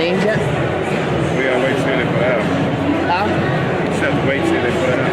names yet? We gotta wait to see what they put out. Huh? Just have to wait to see what they put out.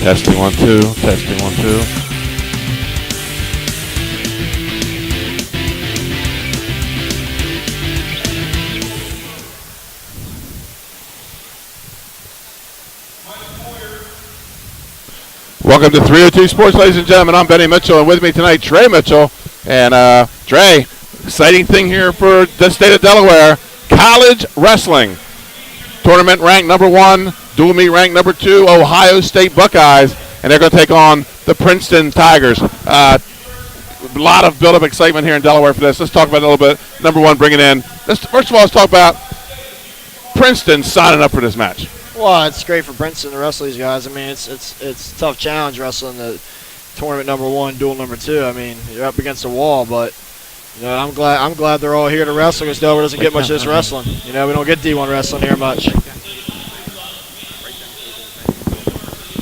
Testing 1 2. Testing 1 2. Welcome to 302 Sports, ladies and gentlemen. I'm Benny Mitchell, and with me tonight, Trey Mitchell. And Trey, exciting thing here for the state of Delaware: college wrestling tournament ranked number 1. Dual meet ranked number 2, Ohio State Buckeyes, and they're going to take on the Princeton Tigers. A lot of built-up excitement here in Delaware for this. Let's talk about it a little bit. Number 1, bringing in. First of all, let's talk about Princeton signing up for this match. Well, it's great for Princeton to wrestle these guys. I mean, it's a tough challenge wrestling the tournament number 1, dual number 2. I mean, you're up against a wall, but you know, I'm glad they're all here to wrestle because Delaware doesn't get much of this wrestling. You know, we don't get D1 wrestling here much.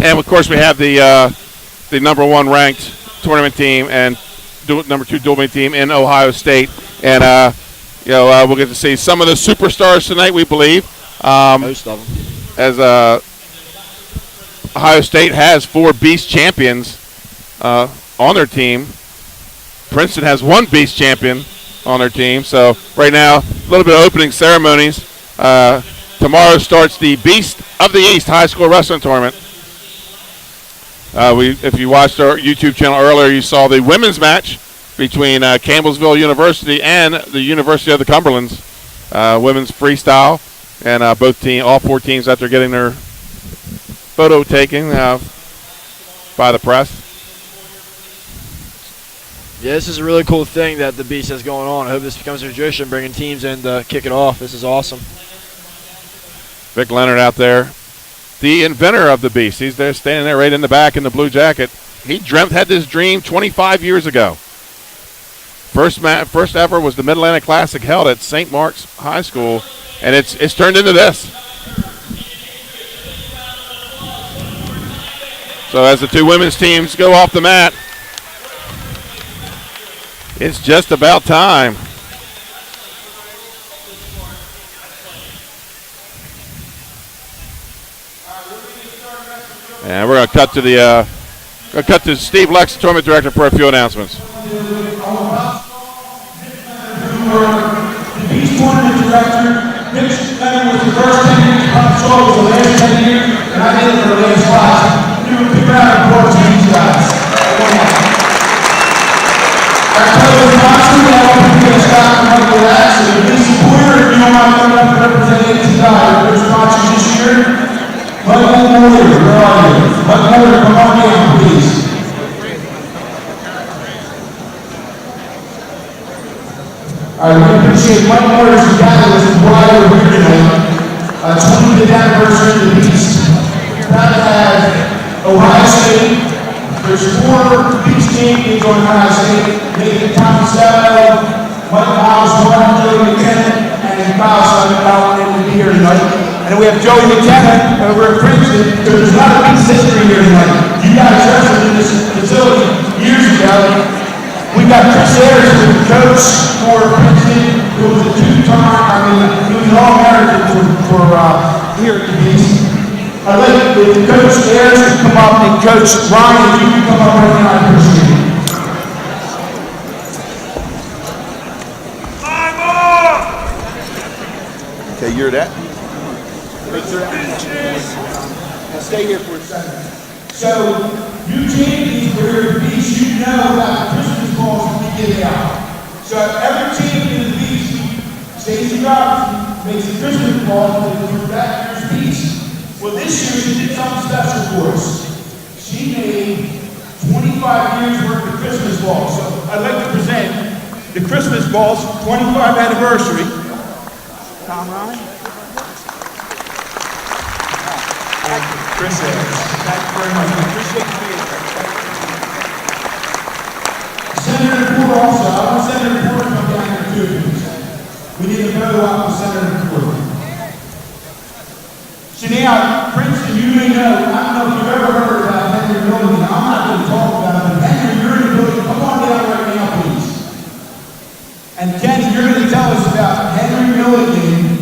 And of course, we have the number 1 ranked tournament team and number 2 dual meet team in Ohio State, and we'll get to see some of the superstars tonight. We believe most of them, as Ohio State has 4 Beast champions on their team. Princeton has 1 Beast champion on their team. So right now, a little bit of opening ceremonies. Tomorrow starts the Beast of the East High School Wrestling Tournament. If you watched our YouTube channel earlier, you saw the women's match between Campbellsville University and the University of the Cumberlands, women's freestyle, and all 4 teams after getting their photo taken by the press. Yeah, this is a really cool thing that the Beast has going on. I hope this becomes a tradition, bringing teams in to kick it off. This is awesome. Vic Leonard out there, the inventor of the Beast. He's there standing there right in the back in the blue jacket. He had this dream 25 years ago. First ever was the Mid-Atlantic Classic held at St. Mark's High School, and it's turned into this. So as the 2 women's teams go off the mat, it's just about time. And we're going to cut to Steve Lex, tournament director, for a few announcements. The Beast tournament director, Mitch Leonard, was the first 10 years of Soul was the last 10 years, and I did it for the last 5. Do a big round of applause to these guys. Our title sponsor, we have people going to stop and help relax. So the Beast supporter, if you don't mind coming up and representing tonight, their sponsors this year. Michael Moyer, where are you? Michael Moyer, come on down, please. All right, we appreciate Mike Moyer's catalyst and why we're here tonight. 20th anniversary of the Beast. Proud to have Ohio State. There's 4 Beast champions on Ohio State. Nathan Tomasello, Mike Miles, Martin, Joey McKenna, and Kyle Simon out in the here tonight. And we have Joey McKenna over at Princeton. There's a lot of Beast history here tonight. You guys wrestled in this facility years ago. We got Chris Ayers, who was the coach for Princeton, who was a 2-time, he was an All-American for here at the Beast. I'd like the Coach Ayers to come up, and Coach Ryan, if you can come up right now, I appreciate it. Okay, you're that? Now stay here for a second. So, you champions for here at the Beast, you know about Christmas balls when we get out. So every champion of the Beast, Stacey Robinson, makes a Christmas ball for that year's Beast. Well, this year she did something special for us. She made 25 years worth of Christmas balls. So I'd like to present the Christmas balls 25th anniversary. Tom Ryan. Thank you, Chris. Thank you very much. I appreciate you being here. Senator Porter also. I want Senator Porter to come down here too, please. We need a photo op with Senator Porter. Shania, Princeton, you may know, I don't know if you've ever heard about Henry Milligan. I'm not going to talk about it, but Henry, you're in the building. Come on down right now, please. And Kenny, you're going to tell us about Henry Milligan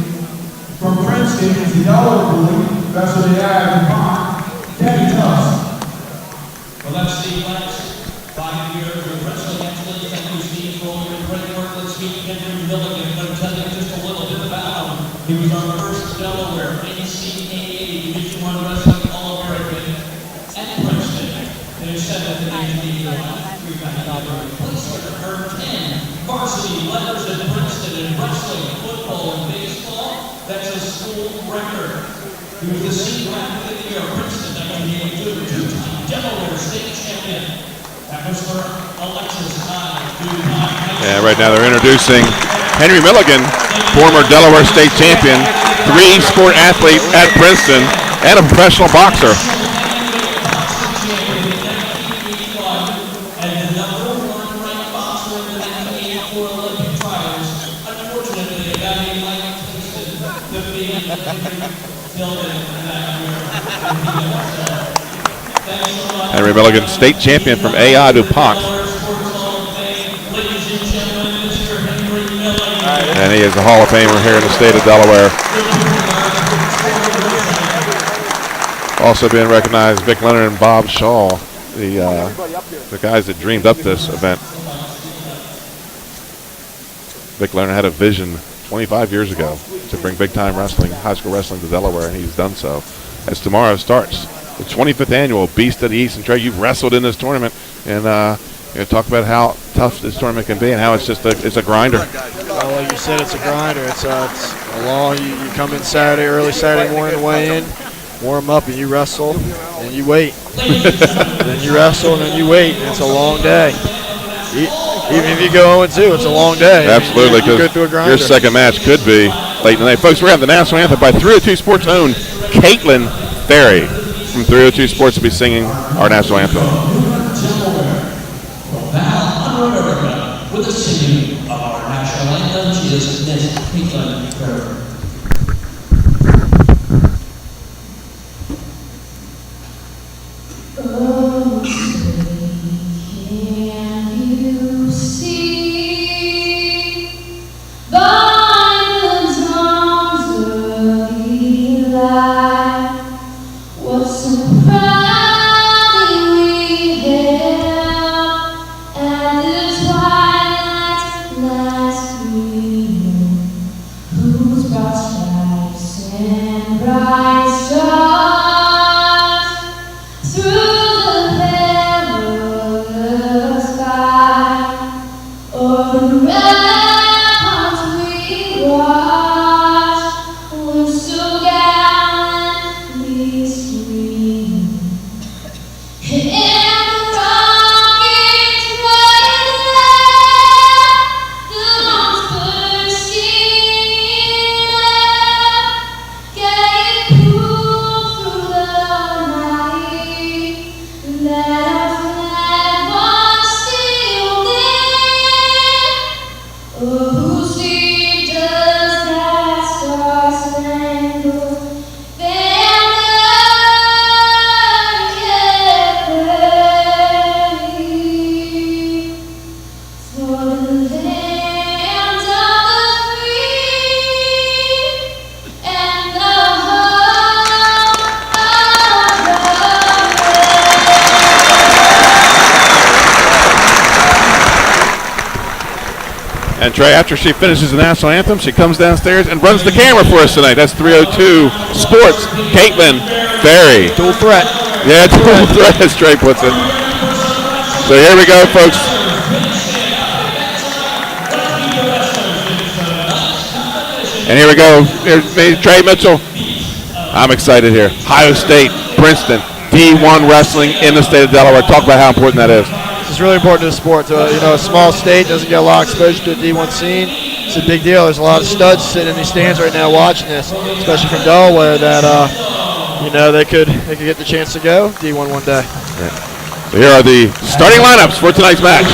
from Princeton. He's the Delaware boy, professor of the DuPont. Kenny, tell us. Well, that's the last 5 years of wrestling excellence. Thank you, Steve, for all your great work. Let's meet Henry Milligan. I'm going to tell you just a little bit about him. He was our first Delaware NCAA Division I Wrestling All-American at Princeton. In his 7th and 8th year, replacement earned 10 varsity letters at Princeton in wrestling, football, and baseball. That's a school record. He was the senior athlete of the year at Princeton 1982, two-time Delaware state champion. That was for Alexis Hyde. And right now they're introducing Henry Milligan, former Delaware state champion, 3-sport athlete at Princeton, and a professional boxer. Henry Milligan, state champion from AI DuPont. And he is a Hall of Famer here in the state of Delaware. Also being recognized, Vic Leonard and Bob Shaw, the guys that dreamed up this event. Vic Leonard had a vision 25 years ago to bring big-time wrestling, high school wrestling to Delaware, and he's done so. As tomorrow starts, the 25th annual Beast of the East. And Trey, you've wrestled in this tournament, and talk about how tough this tournament can be and how it's a grinder. Well, like you said, it's a grinder. It's a long. You come in early Saturday morning, weigh in, warm up, and you wrestle, and you wait. Then you wrestle, and then you wait. And it's a long day. Even if you go 0-2, it's a long day. Absolutely, because your second match could be late in the night. Folks, we're going to have the national anthem by 302 Sports' own Caitlin Ferry from 302 Sports will be singing our national anthem. With the singing of our national anthem, she is Miss Caitlin Ferry. Oh, can you see by the dawn's early light what so proudly we hailed at the twilight's last gleaming, whose broad stripes and bright stars through the perilous fight o'er the ramparts we watched were so gallantly streaming. In the rocket twilight, the dawn's bursting up gave proof through the night that our flag was still there. Oh, who steeped us that star-spangled banner yet waving for the land of the free and the home of the And Trey, after she finishes the national anthem, she comes downstairs and runs the camera for us tonight. That's 302 Sports, Caitlin Ferry. Dual threat. Yeah, dual threat, as Trey puts it. So here we go, folks. And here we go. Here's me, Trey Mitchell. I'm excited here. Ohio State, Princeton, D1 wrestling in the state of Delaware. Talk about how important that is. It's really important to the sport. A small state doesn't get a lot of exposure to the D1 scene. It's a big deal. There's a lot of studs sitting in these stands right now watching this, especially from Delaware, that they could get the chance to go D1 one day. Yeah. So here are the starting lineups for tonight's match.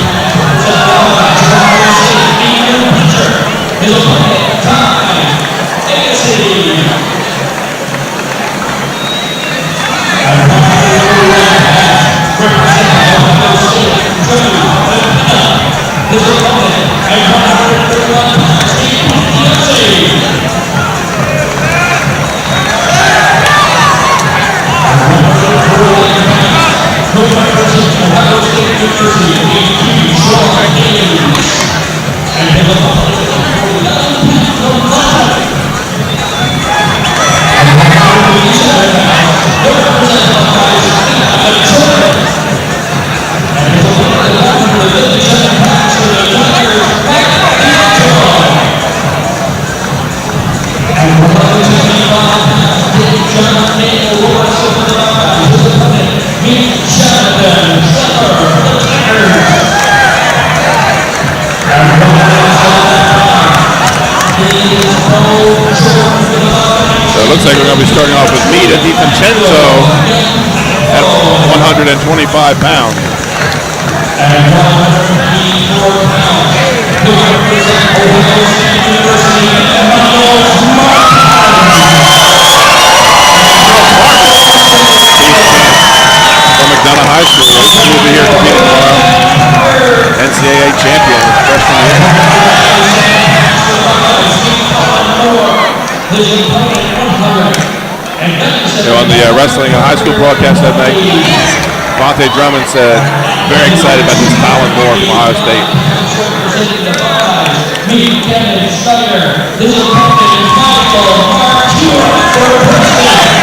Looks like we're going to be starting off with Mita DiVincenzo at 125 pounds. And 184 pounds, who represents Ohio State University, from McDonough High School. He will be here competing tomorrow. NCAA champion freshman year. On the wrestling and high school broadcast that night, Vontae Drummond said, very excited about this Colin Moore from Ohio State. Meet Kevin Schneider. This is Captain Michael Martua for Princeton.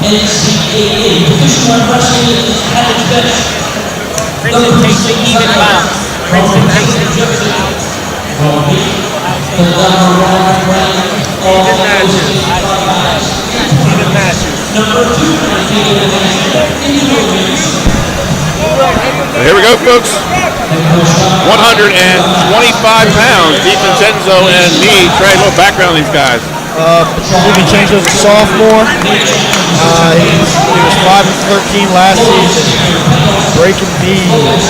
NCAA Division I wrestling is at its best. Princeton takes the even bounce. Princeton takes the even bounce. The number one rank all even matches. Number 2 Here we go, folks. 125 pounds. DiVincenzo and me. Trey, a little background on these guys. DiVincenzo's a sophomore. He was 5-13 last season, breaking knees.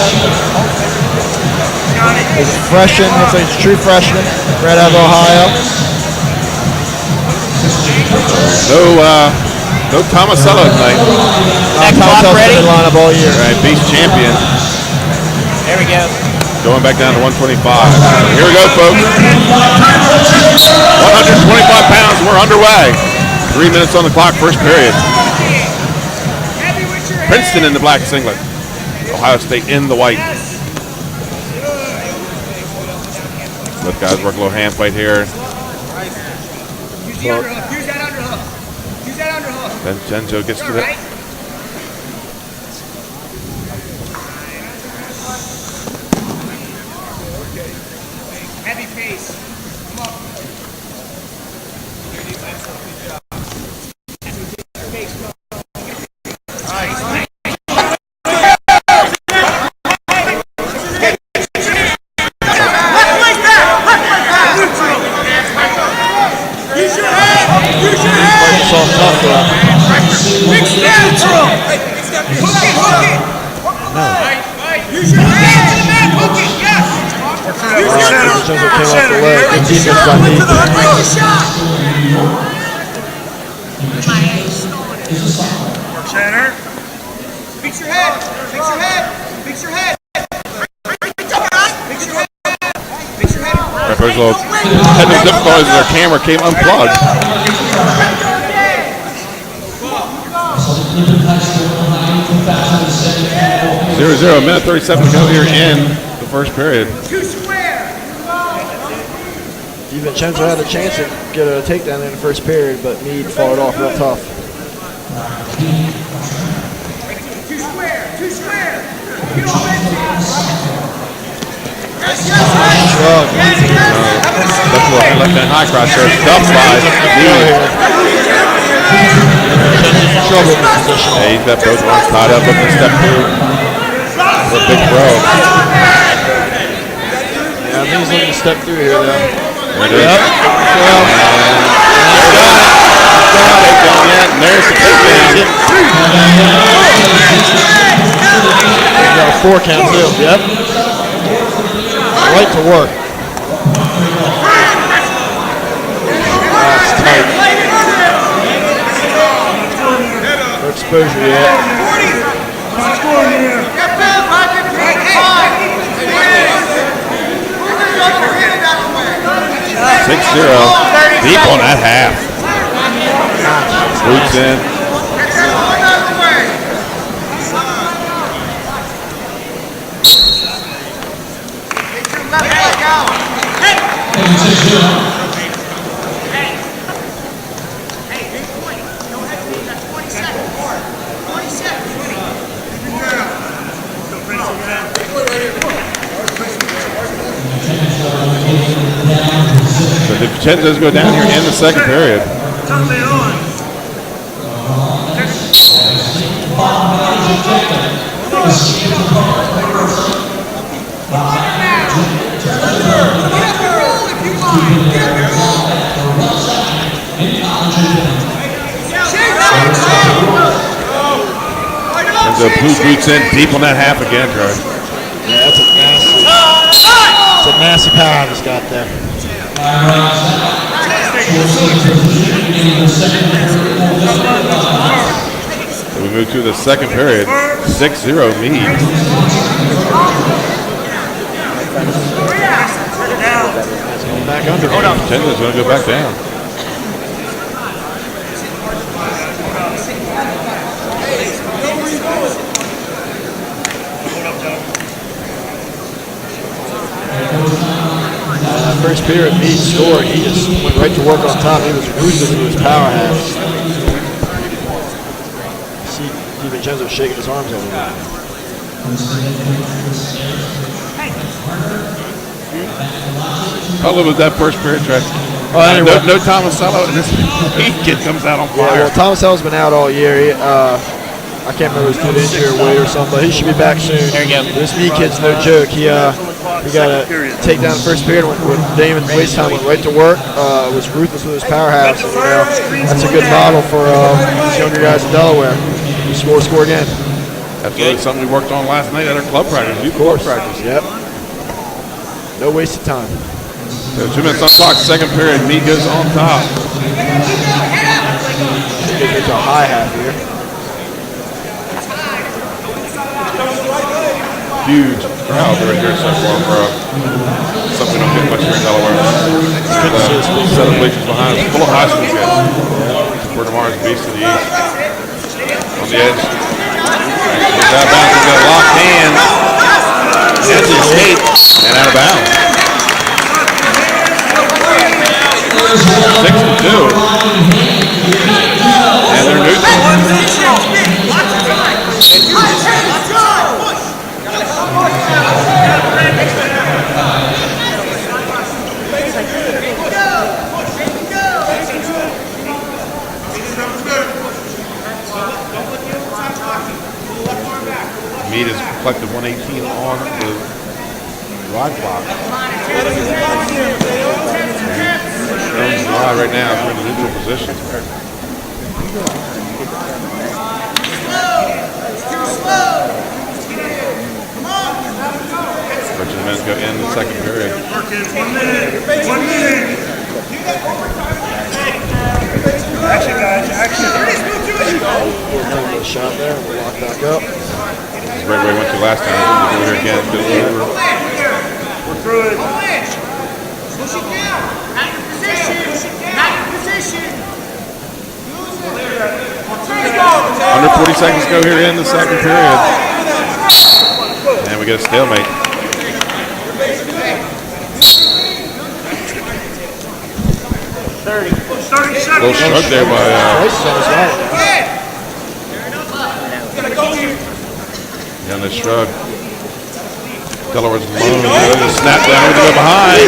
He's a freshman, looks like he's a true freshman, right out of Ohio. No Tomasello tonight. Tomasello's been in line up all year. All right, Beast champion. There we go. Going back down to 125. Here we go, folks. 125 pounds. We're underway. 3 minutes on the clock, first period. Princeton in the black singlet. Ohio State in the white. Both guys work a little hand fight here. Use the underhook. Use that underhook. Use that underhook. Then Genjo gets to the... Heavy pace. Come on. Center. Fix your head. Fix your head. Fix your head. Fix your head. Fix your head. There's a little technical difficulties as their camera came unplugged. 0-0, minute 37 to go here in the first period. Two square. DiVincenzo had a chance to get a takedown in the first period, but Meade fought it off real tough. Two square. Two square. You know what? Left hand high cross there, stuffed by Meade. Trouble in this position. Yeah, he's got both arms tied up, looking to step through for a big throw. Yeah, I think he's looking to step through here, though. There it is. Yep. And there's the takedown. He's got a 4 count, too. Yep. Right to work. That's tight. No exposure yet. 6-0. Deep on that half. Roots in. So DiVincenzo's go down here in the second period. And the blue boots in deep on that half again, Troy. Yeah, that's a nasty power he's got there. So we move to the second period. 6-0 Meade. Back under. DiVincenzo's going to go back down. First period, Meade scored. He just went right to work on top. He was ruthless with his power half. See DiVincenzo shaking his arms over there. How little was that first period, Trey? Oh, anyway. No Tomasello, and this Meade kid comes out on fire. Yeah, well, Tomasello's been out all year. I can't remember his good injury or weight or something, but he should be back soon. This Meade kid's no joke. He got a takedown the first period when Damon waste time went right to work. Was ruthless with his power halves. And, that's a good model for these younger guys in Delaware. Score again. Absolutely, something we worked on last night at our club practice. Youth club practice. Yep. No wasted time. So 2 minutes on clock, second period. Meade goes on top. Get to a high half here. Huge crowd right here so far for something we don't get much here in Delaware. Set of bleachers behind us, full of high school kids. We're tomorrow's beast to the east. On the edge. Goes out of bounds, we've got locked hands. Has the escape and out of bounds. 6-2. And they're neutral. Meade has collected 118 on the rod clock. Right now, we're in the neutral position. Richard men's go in the second period. 1 minute. 1 minute. Action, guys. Action. Another shot there. We'll lock back up. This is right where we went to last time. We'll do it here again. We're through it. Push it down. Not your position. Not your position. Under 40 seconds to go here in the second period. And we get a stalemate. A little shrug there by and the shrug. Delaware's alone. Just snap down over to go behind.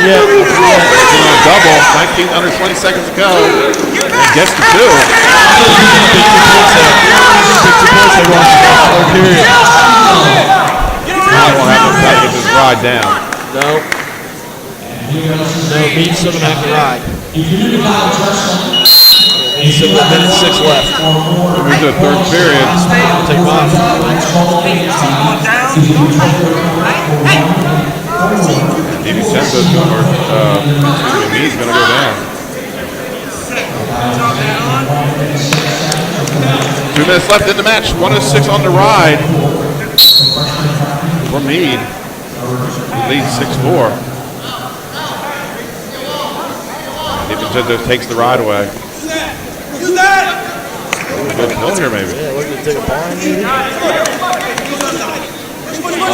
Yeah. Double. 19 under 20 seconds to go. And gets the two. Now won't have to try to get this ride down. No, Meade still gonna have to ride. He's still got 1:06 left. Move to the third period. Take mine. DiVincenzo's going, Meade's going to go down. 2 minutes left in the match. 1:06 on the ride for Meade. Leads 6-4. DiVincenzo takes the ride away. Good kill here, maybe. Yeah, looking to take a bar in here.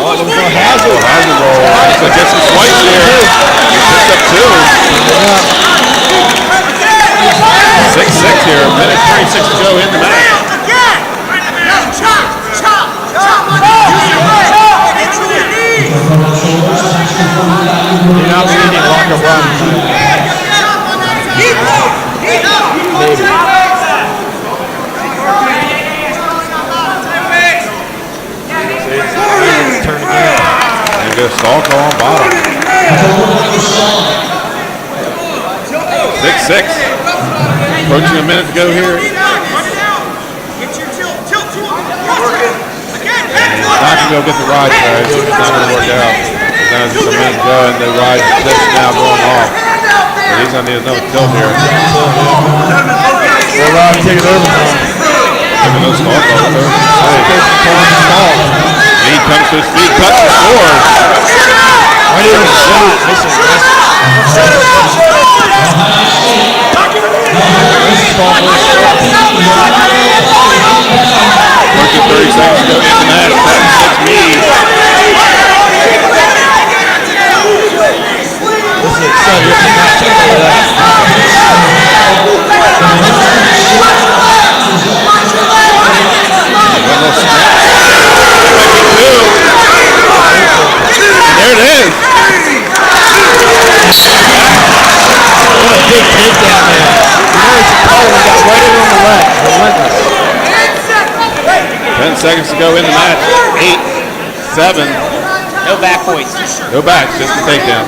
Hazard roll. So gets some swipes here. He picks up 2. 6-6 here. 1:36 to go in the match. You're not seeing lock-up run. Maybe. Turn again. And get a stall call on bottom. 6-6. Approaching a minute to go here. Not going to go get the ride, guys. It's not going to work out. Now just a minute to go, and the ride just now going off. But he's going to need another tilt here. Well, Rob, take it over. Giving those stall calls. He comes to his feet, cuts and scores. Right here, shot. Missing. 30 seconds to go in the match. 7-6 Meade. This is exciting. There it is. What a big takedown there. There's a power that got right in on the leg. Relentless. 10 seconds to go in the match. 8, 7. No back points. No back, just a takedown.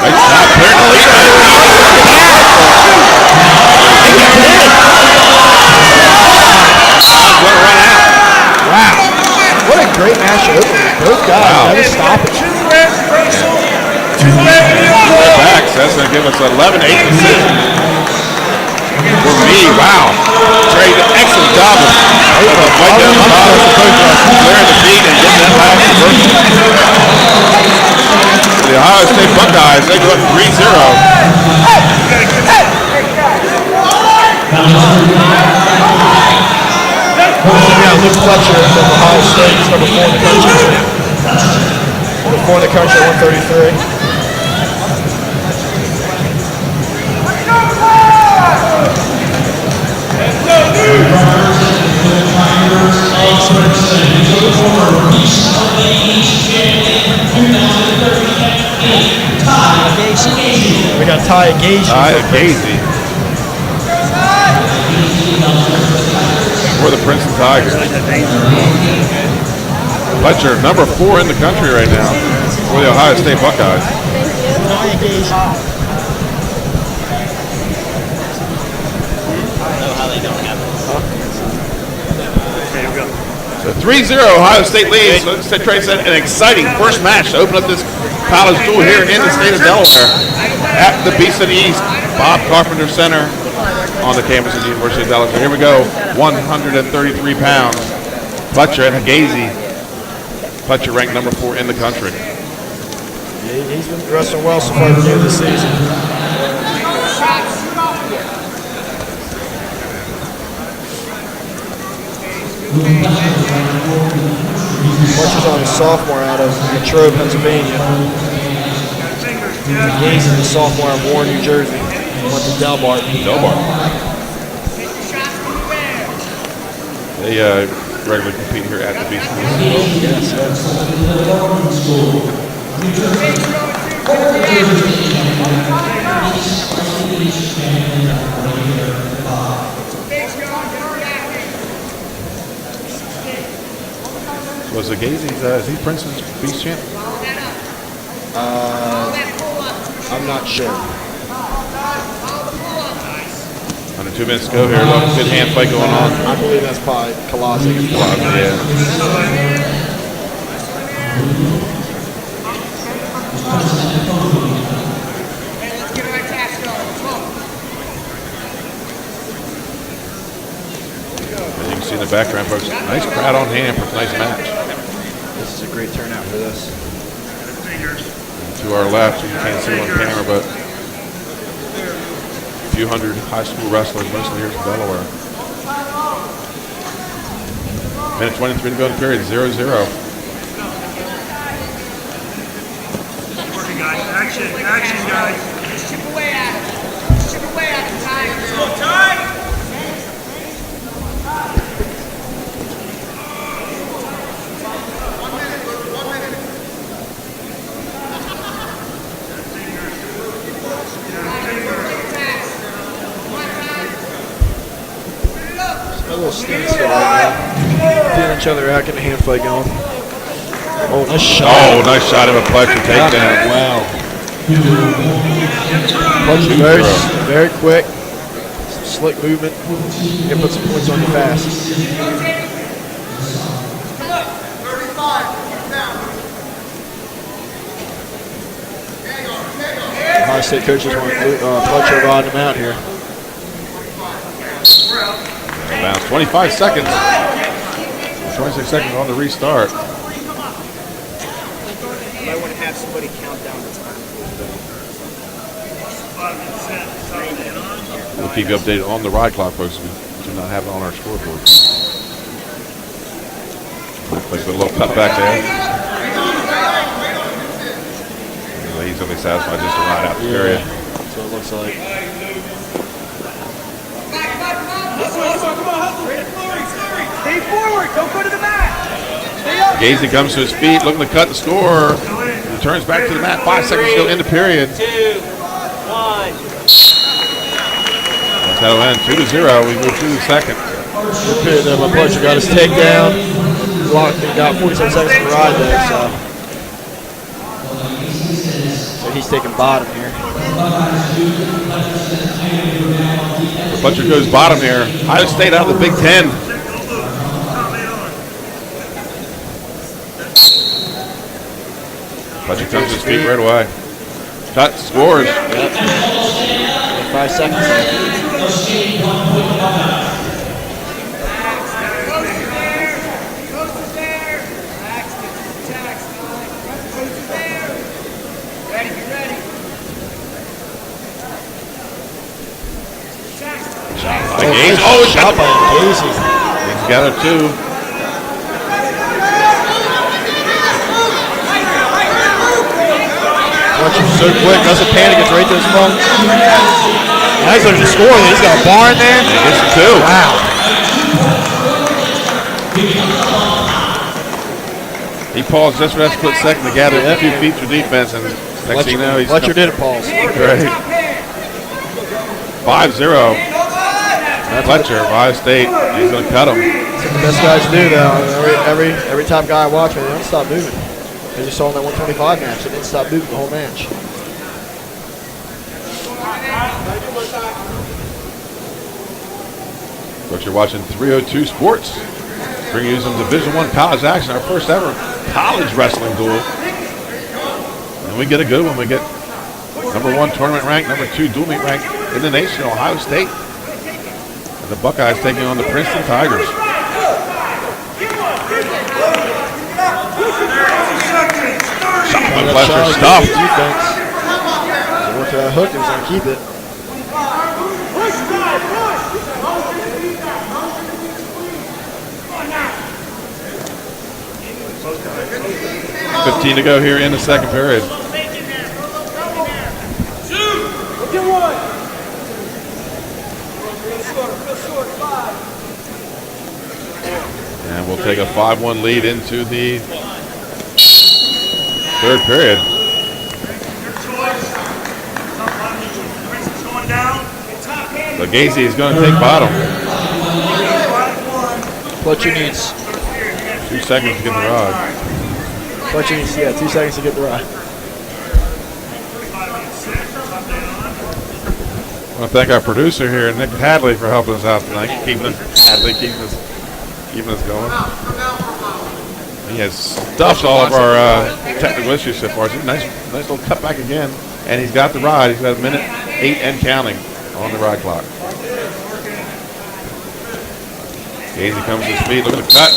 Nice shot, clearing the lead. Gonna run out. Wow. What a great match opener. Both guys never stopping. Back, so that's going to give us 11-8 decision. For me, wow. Trey did an excellent job of right down the bottom, clearing the feet and getting that last reversal. The Ohio State Buckeyes, they go up 3-0. We got Luke Fletcher from Ohio State. He's number 4 in the country. Number 4 in the country, 133. We got Ty Gazy. For the Princeton Tigers. Fletcher, number 4 in the country right now for the Ohio State Buckeyes. So 3-0 Ohio State leads. So Trey said an exciting first match to open up this college duel here in the state of Delaware at the Beast of the East, Bob Carpenter Center on the campus of the University of Delaware. So here we go, 133 pounds. Fletcher and Gazy. Fletcher ranked number 4 in the country. He's been wrestling well so far at the end of the season. Fletcher's on a sophomore out of Latrobe, Pennsylvania. Gaines is a sophomore out of Warren, New Jersey. Went to Delbart. They regularly compete here at the beach. Yes. Was the Gazy's, is he Princeton's beach champ? I'm not sure. Under 2 minutes to go here. Good hand fight going on. I believe that's probably Colossi. Yeah. As you can see in the background, folks, nice crowd on hand for tonight's match. This is a great turnout for this. To our left, you can't see on camera, but a few hundred high school wrestlers, mostly here from Delaware. Minute 23 to go in the period, 0-0. Working, guys. Action, guys. Just chip away at it. Just chip away at it, Ty. Go, Ty! A little standstill right now. Feeling each other out, getting a hand fight going. Oh, nice shot. Oh, nice shot of a Pletcher takedown. Wow. Pletcher very quick. Some slick movement. You can put some points on you fast. Ohio State coaches want Pletcher riding him out here. Bounce, 25 seconds. 26 seconds on the restart. You might want to have somebody count down the time. We'll keep you updated on the ride clock, folks. We do not have it on our scoreboard. Like a little cut back there. Anyway, he's going to be satisfied just to ride out the period. That's what it looks like. Stay forward. Don't go to the mat. Stay up. Gazy comes to his feet, looking to cut the score. Returns back to the mat. 5 seconds to go in the period. 2, 1. That'll end 2-0. We move to the second. Good period there by Pletcher. Got his takedown. Blocked and got 47 seconds to ride there, so he's taking bottom here. Pletcher goes bottom here. Ohio State out of the Big Ten. Pletcher comes to his feet right away. Cut, scores. Yep. 5 seconds. Gaze. Oh, shot by Gazy. He's got it too. Pletcher's so quick, doesn't panic, gets right to his phone. Nice looking to score. He's got a bar in there. He gets it too. Wow. He paused just for that split second to gather a few feet for defense, and next thing you know, he's Pletcher did it, pause. Great. 5-0. Pletcher, Ohio State. He's going to cut him. That's what the best guys do, though. Every top guy I watch, they don't stop moving. As you saw in that 125 match, they didn't stop moving the whole match. Folks, you're watching 302 Sports. Bringing you some Division I college action, our first ever college wrestling duel. And we get a good one. We get #1 tournament ranked, #2 dual meet ranked in the nation, Ohio State. And the Buckeyes taking on the Princeton Tigers. Shot by That Fletcher, Charlie stuffed. defense. He went for that hook. He was going to keep it. Push. 15 to go here in the second period. And we'll take a 5-1 lead into the third period. So Gazy is going to take bottom. Fletcher needs 2 seconds to get the rod. Fletcher needs 2 seconds to get the rod. I want to thank our producer here, Nick Hadley, for helping us out tonight, keeping us going. He has stuffed all of our technical issues so far. It's a nice little cutback again, and he's got the ride. He's got a minute 8 and counting on the ride clock. Gazy comes to his feet. Look at the cut.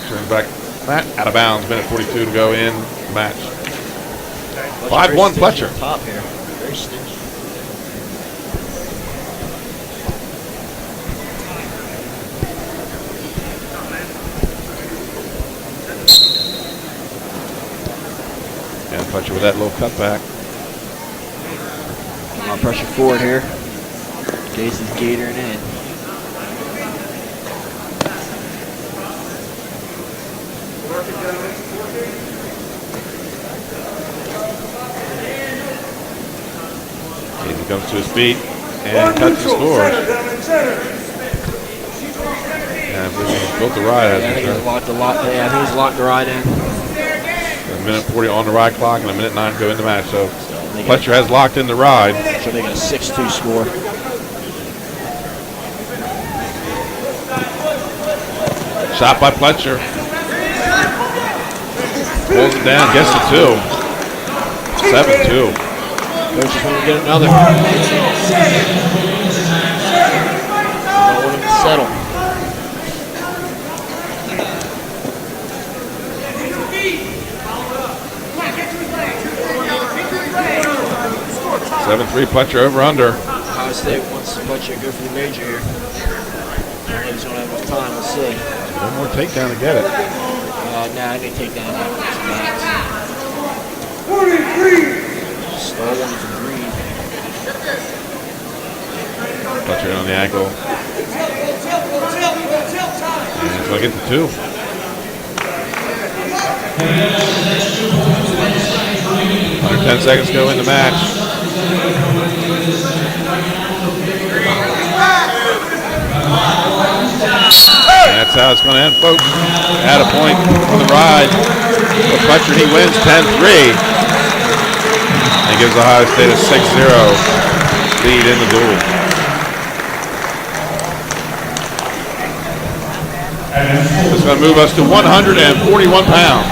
Turns back. Matt out of bounds. Minute 42 to go in the match. 5-1 Fletcher. Top here. Very stingy. And Fletcher with that little cutback. Come on, pressure forward here. Gazy's gatering in. Gazy comes to his feet and cuts and scores. Yeah, I believe he's built the ride. I think he's locked he's locked the ride in. A minute 40 on the ride clock and a minute 9 to go in the match. So Fletcher has locked in the ride. So they get a 6-2 score. Shot by Fletcher. Pulls it down, gets the 2. 7-2. Coach is going to get another. Don't want him to settle. Seven 3 Fletcher over under. Ohio State wants Fletcher to go for the major here. I don't know if he's going to have enough time. We'll see. One more takedown to get it. Nah, I need to take down that. 43. Stole one for Green. Fletcher on the ankle. And he's going to get the 2. Under 10 seconds to go in the match. And that's how it's going to end, folks. At a point on the ride. For Fletcher, he wins 10-3. And gives Ohio State a 6-0 lead in the duel. This is going to move us to 141 pounds.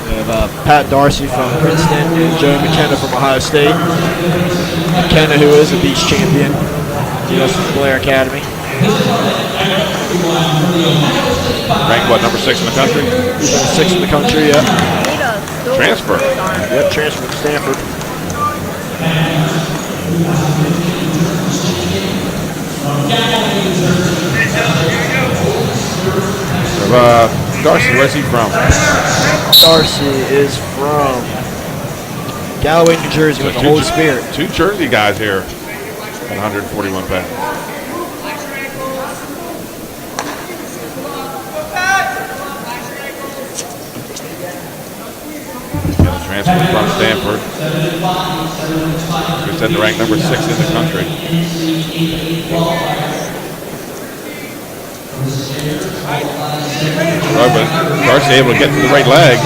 We have Pat Darcy from Princeton and Joe McKenna from Ohio State. McKenna, who is a beach champion, U.S. Blair Academy. Ranked what, number 6 in the country? He's number 6 in the country, yeah. Transfer. Yep, transfer from Stanford. Darcy, where's he from? Darcy is from Galloway, New Jersey with the Holy Spirit. 2 Jersey guys here at 141 pounds. Transfer from Stanford. We said the ranked number 6 in the country. But Darcy able to get to the right leg.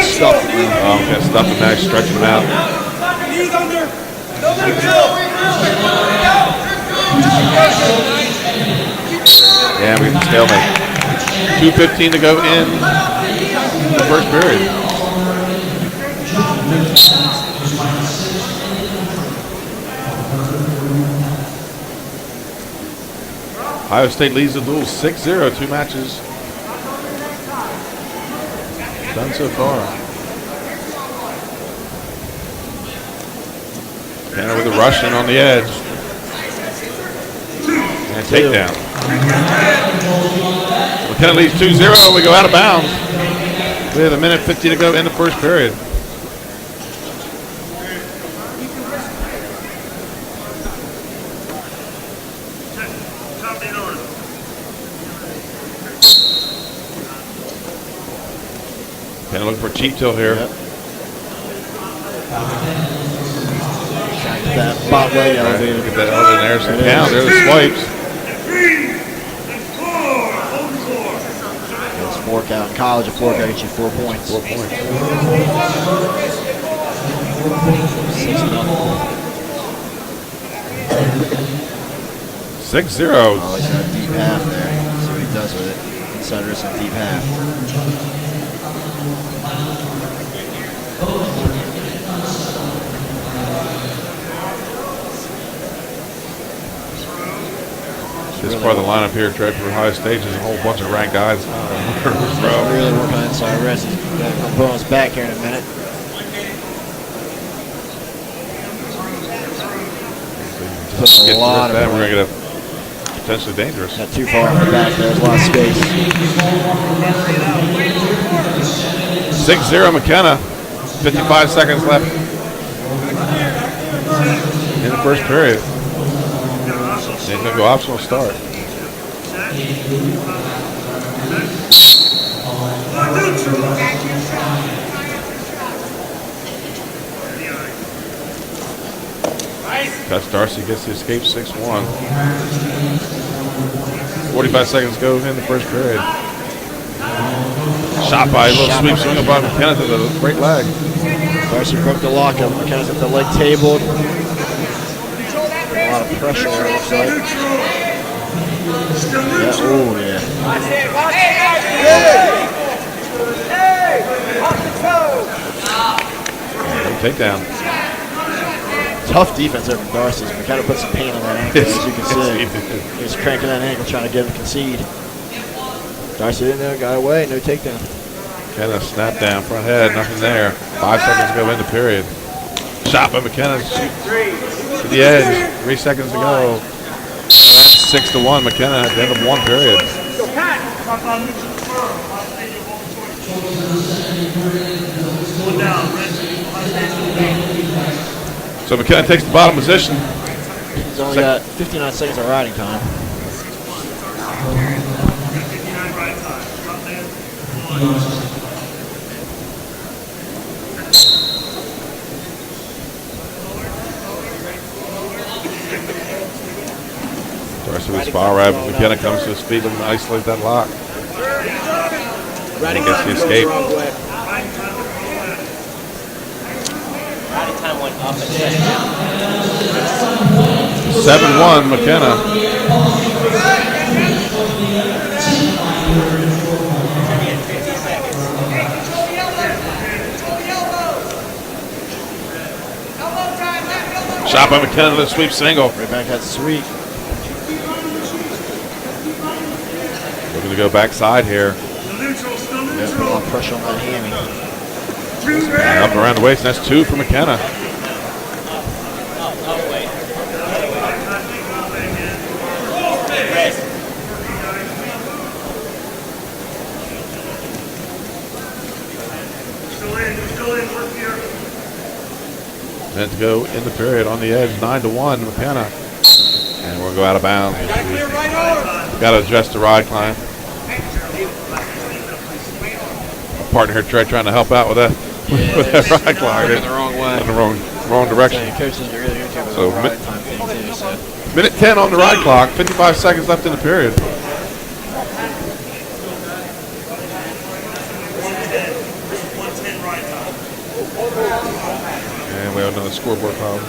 Stuff. Okay, stuff him now, stretching him out. Yeah, we have stalemate. 2:15 to go in the first period. Ohio State leads the duel 6-0, 2 matches done so far. Tanner with a rush in on the edge. And takedown. McKenna leads 2-0. We go out of bounds. We have 1:50 to go in the first period. Kind of looking for a cheap till here. Yep. That bot leg elevated. Look at that out in there. Some count. There's the swipes. 4 count. In college, a 4 count gets you 4 points. 4 points. 6-0. Oh, he's in a deep half there. See what he does with it. Inside wrist and deep half. This part of the lineup here, Trey, for Ohio State, is a whole bunch of ranked guys. Really working on inside wrist. He's going to put on his back here in a minute. Puts a lot of that, we're going to get a potentially dangerous. Not too far off the back there. There's a lot of space. 6-0 McKenna. 55 seconds left in the first period. They're going to go optional start. Cuts Darcy, gets the escape 6-1. 45 seconds go in the first period. Shot by a little sweep swing by McKenna to the right leg. Darcy broke the lockup. McKenna's at the leg table. A lot of pressure there, it looks like. Yeah, oh, yeah. Takedown. Tough defense over Darcy. McKenna put some pain on that ankle, as you can see. He's cranking that ankle, trying to get him to concede. Darcy didn't know, got away, no takedown. McKenna snap down, front head, nothing there. 5 seconds to go in the period. Shot by McKenna. To the edge, 3 seconds to go. 6-1, McKenna at the end of 1 period. So McKenna takes the bottom position. He's only got 59 seconds of riding time. Darcy with spot right. McKenna comes to his feet, looking to isolate that lock. And he gets the escape. Riding time went up and 7-1 McKenna. Shot by McKenna to the sweep single. Right back that sweep. Looking to go backside here. Yeah, put a lot of pressure on that hammy. And up around the waist, and that's 2 for McKenna. And to go in the period on the edge, 9-1 McKenna. And we'll go out of bounds. Got to adjust the ride climb. Our partner here, Trey, trying to help out with that. Yeah, with that ride climb. in the wrong way. In the wrong direction. Coaches are really good with So the ride time thing too. So. minute 10 on the ride clock. 55 seconds left in the period. And we have another scoreboard problem.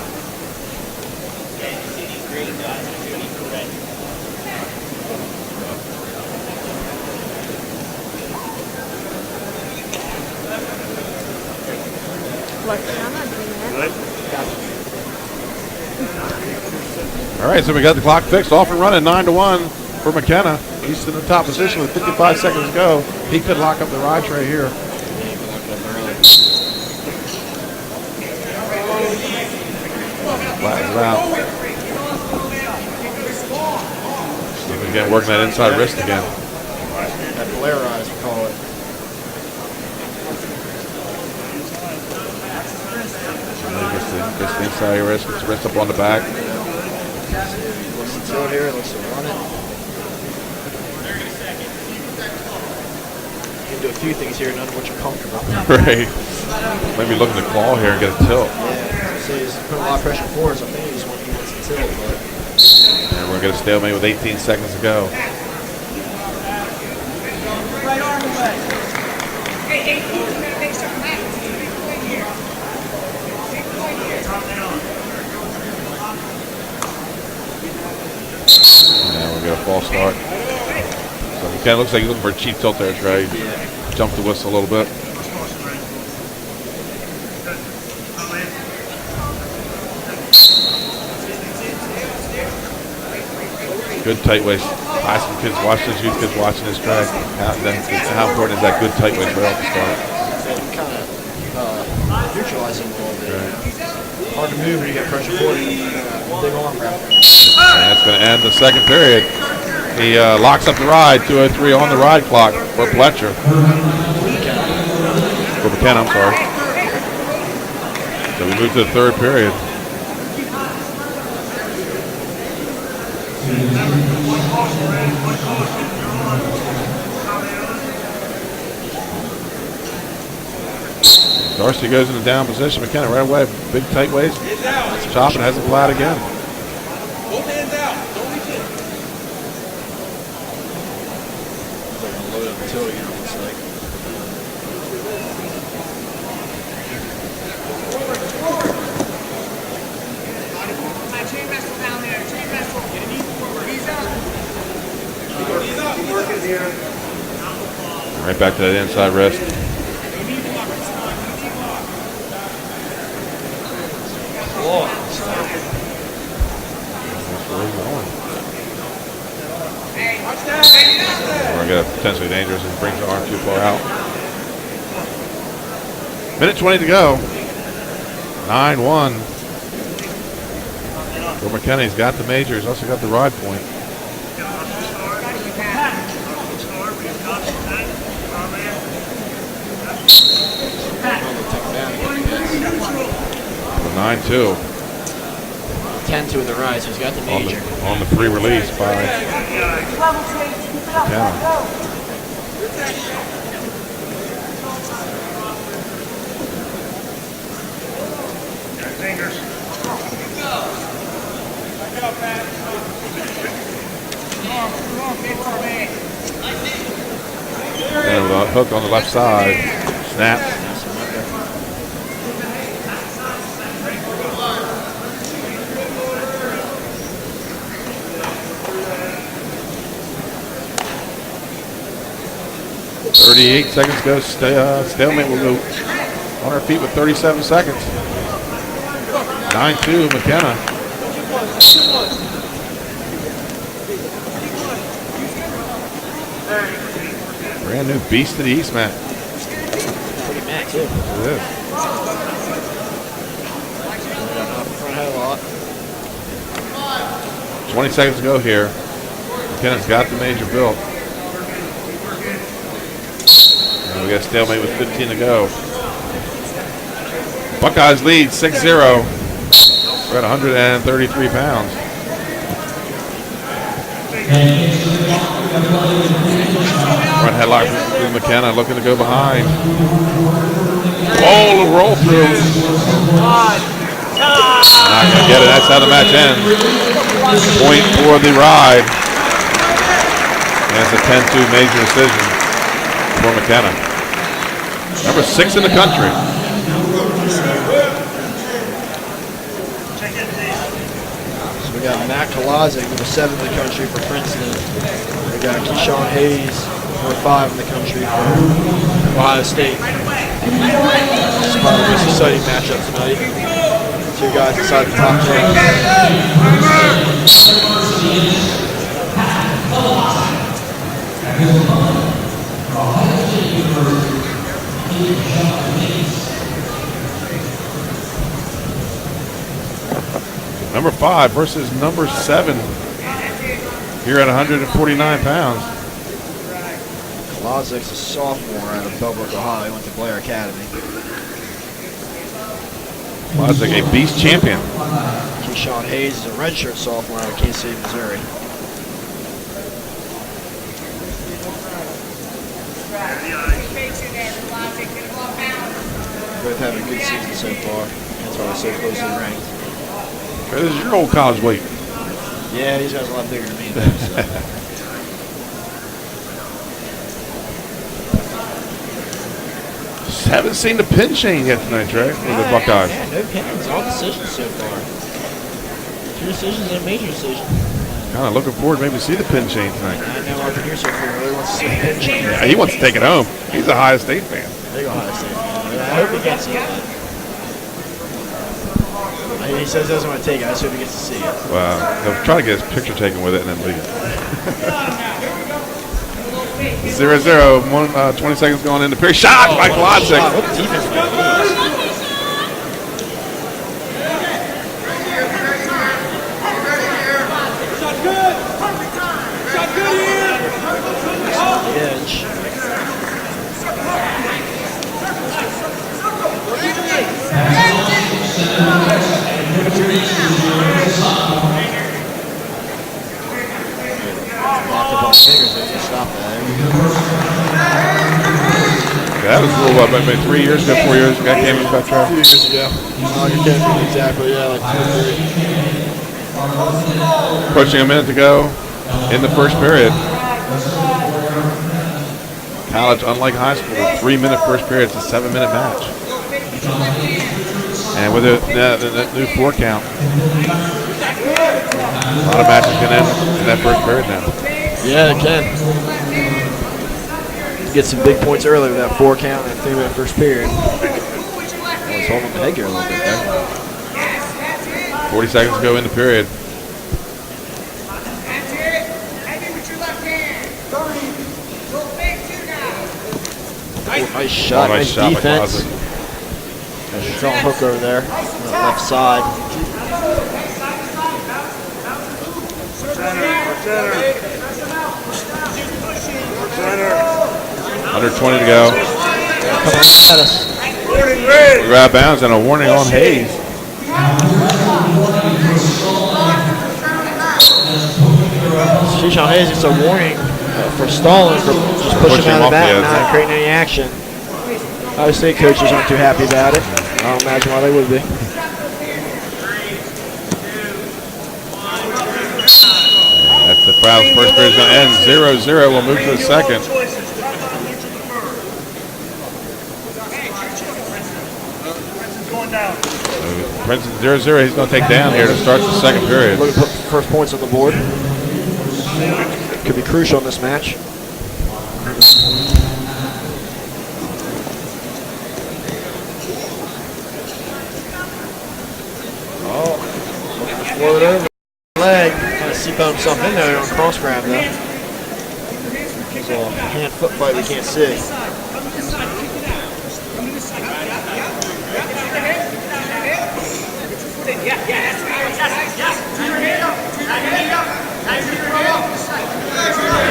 All right, so we got the clock fixed, off and running, 9-1 for McKenna. He's in the top position with 55 seconds to go. He could lock up the ride tray here. Flattens it out. Again, working that inside wrist again. That Polarized, we call it. Gets the inside wrist, gets the wrist up on the back. Looks to tilt here, looks to run it. You can do a few things here, none of which are comfortable. Right. Maybe looking to claw here and get a tilt. Yeah, so he's putting a lot of pressure forward, so I think he wants to tilt, but. And we're going to get a stalemate with 18 seconds to go. Right arm away. Hey, 18 is going to make something happen. Big point here. Big point here. Yeah, we're going to false start. So it kind of looks like he's looking for a cheap tilt there, Trey. Jump the whistle a little bit. Good tight waist. High school kids watching this, youth kids watching this track. How important is that good tight waist right off the start? Kind of neutralizing a little bit. Right. Hard to move when you get pressure forward. Big arm wrap. And that's going to end the second period. He locks up the ride, 2:03 on the ride clock for Pletcher. For McKenna, I'm sorry. So we move to the third period. Darcy goes in the down position. McKenna right away. Big tight waist. Chopping, has it flat again. Both hands out. Don't reach in. They're going to load up the tilt again, it looks like. Chain wrestle down there. Chain wrestle. Get a knee forward. Knees up. Knees up. Keep working here. Right back to that inside wrist. We're going to potentially dangerous and brings the arm too far out. Minute 20 to go. 9-1. For McKenna, he's got the major. He's also got the ride point. The 9-2. 10-2 in the ride, so he's got the major. On the free release by McKenna. Fingers. And with a hook on the left side. Snap. 38 seconds to go. Stalemate will go on her feet with 37 seconds. 9-2, McKenna. Brand new beast to the East, man. Pretty mad, too. It is. Front head a lot. 20 seconds to go here. McKenna's got the major built. And we got a stalemate with 15 to go. Buckeyes lead 6-0. We're at 133 pounds. Front headlock with McKenna looking to go behind. Oh, roll through. Not gonna get it. That's how the match ends. Point for the ride. And it's a 10-2 major decision for McKenna. Number 6 in the country. So we got Matt Kolazic, number 7 in the country for Princeton. We got Keyshawn Hayes, number 5 in the country for Ohio State. It's probably the most exciting matchup tonight. Two guys inside the top 10. Number 5 versus number 7 here at 149 pounds. Klozik's a sophomore out of Bellbrook, Ohio. He went to Blair Academy. Klozik, a beast champion. Keyshawn Hayes is a redshirt sophomore out of Kansas City, Missouri. Both having a good season so far. That's why they're so closely ranked. This is your old college weight. Yeah, these guys are a lot bigger than me, though. So. Haven't seen the pin chain yet tonight, Trey, for the Buckeyes. Yeah, no pins. All decisions so far. 2 decisions and a major decision. Kind of looking forward maybe to see the pin chain tonight. I know our producer really wants to see the pin chain. Yeah, he wants to take it home. He's a Ohio State fan. Big Ohio State fan. I hope he gets it. He says he doesn't want to take it. I just hope he gets to see it. Well, he'll try to get his picture taken with it and then leave it. 0-0, 20 seconds going into period. Shot by Klozik. What defense by edge. Locked up on fingers, they just stop that. That was ruled up maybe 3 years ago, 4 years ago. That came in Petro. A few years ago. You can't be exactly, yeah, like 2 or 3. Approaching a minute to go in the first period. College, unlike high school, a 3-minute first period. It's a 7-minute match. And with the new 4 count, a lot of matches can end in that first period now. Yeah, it can. Get some big points early with that 4 count and 3-minute first period. I was holding the headgear a little bit there. 40 seconds to go in the period. Nice shot, nice defense. There's a strong hook over there on the left side. Under 20 to go. Come on, at us. We're out of bounds and a warning on Hayes. Keyshawn Hayes gets a warning for stalling, for just pushing him out of the bat and not creating any action. Ohio State coaches aren't too happy about it. I don't imagine why they would be. That's the foul. First period is going to end 0-0. We'll move to the second. Princeton 0-0. He's going to take down here to start the second period. Looking to put first points on the board. Could be crucial in this match. Oh, looking to float over. Leg. Kind of seatbelt himself in there on cross grab though. It's a hand-foot fight we can't see.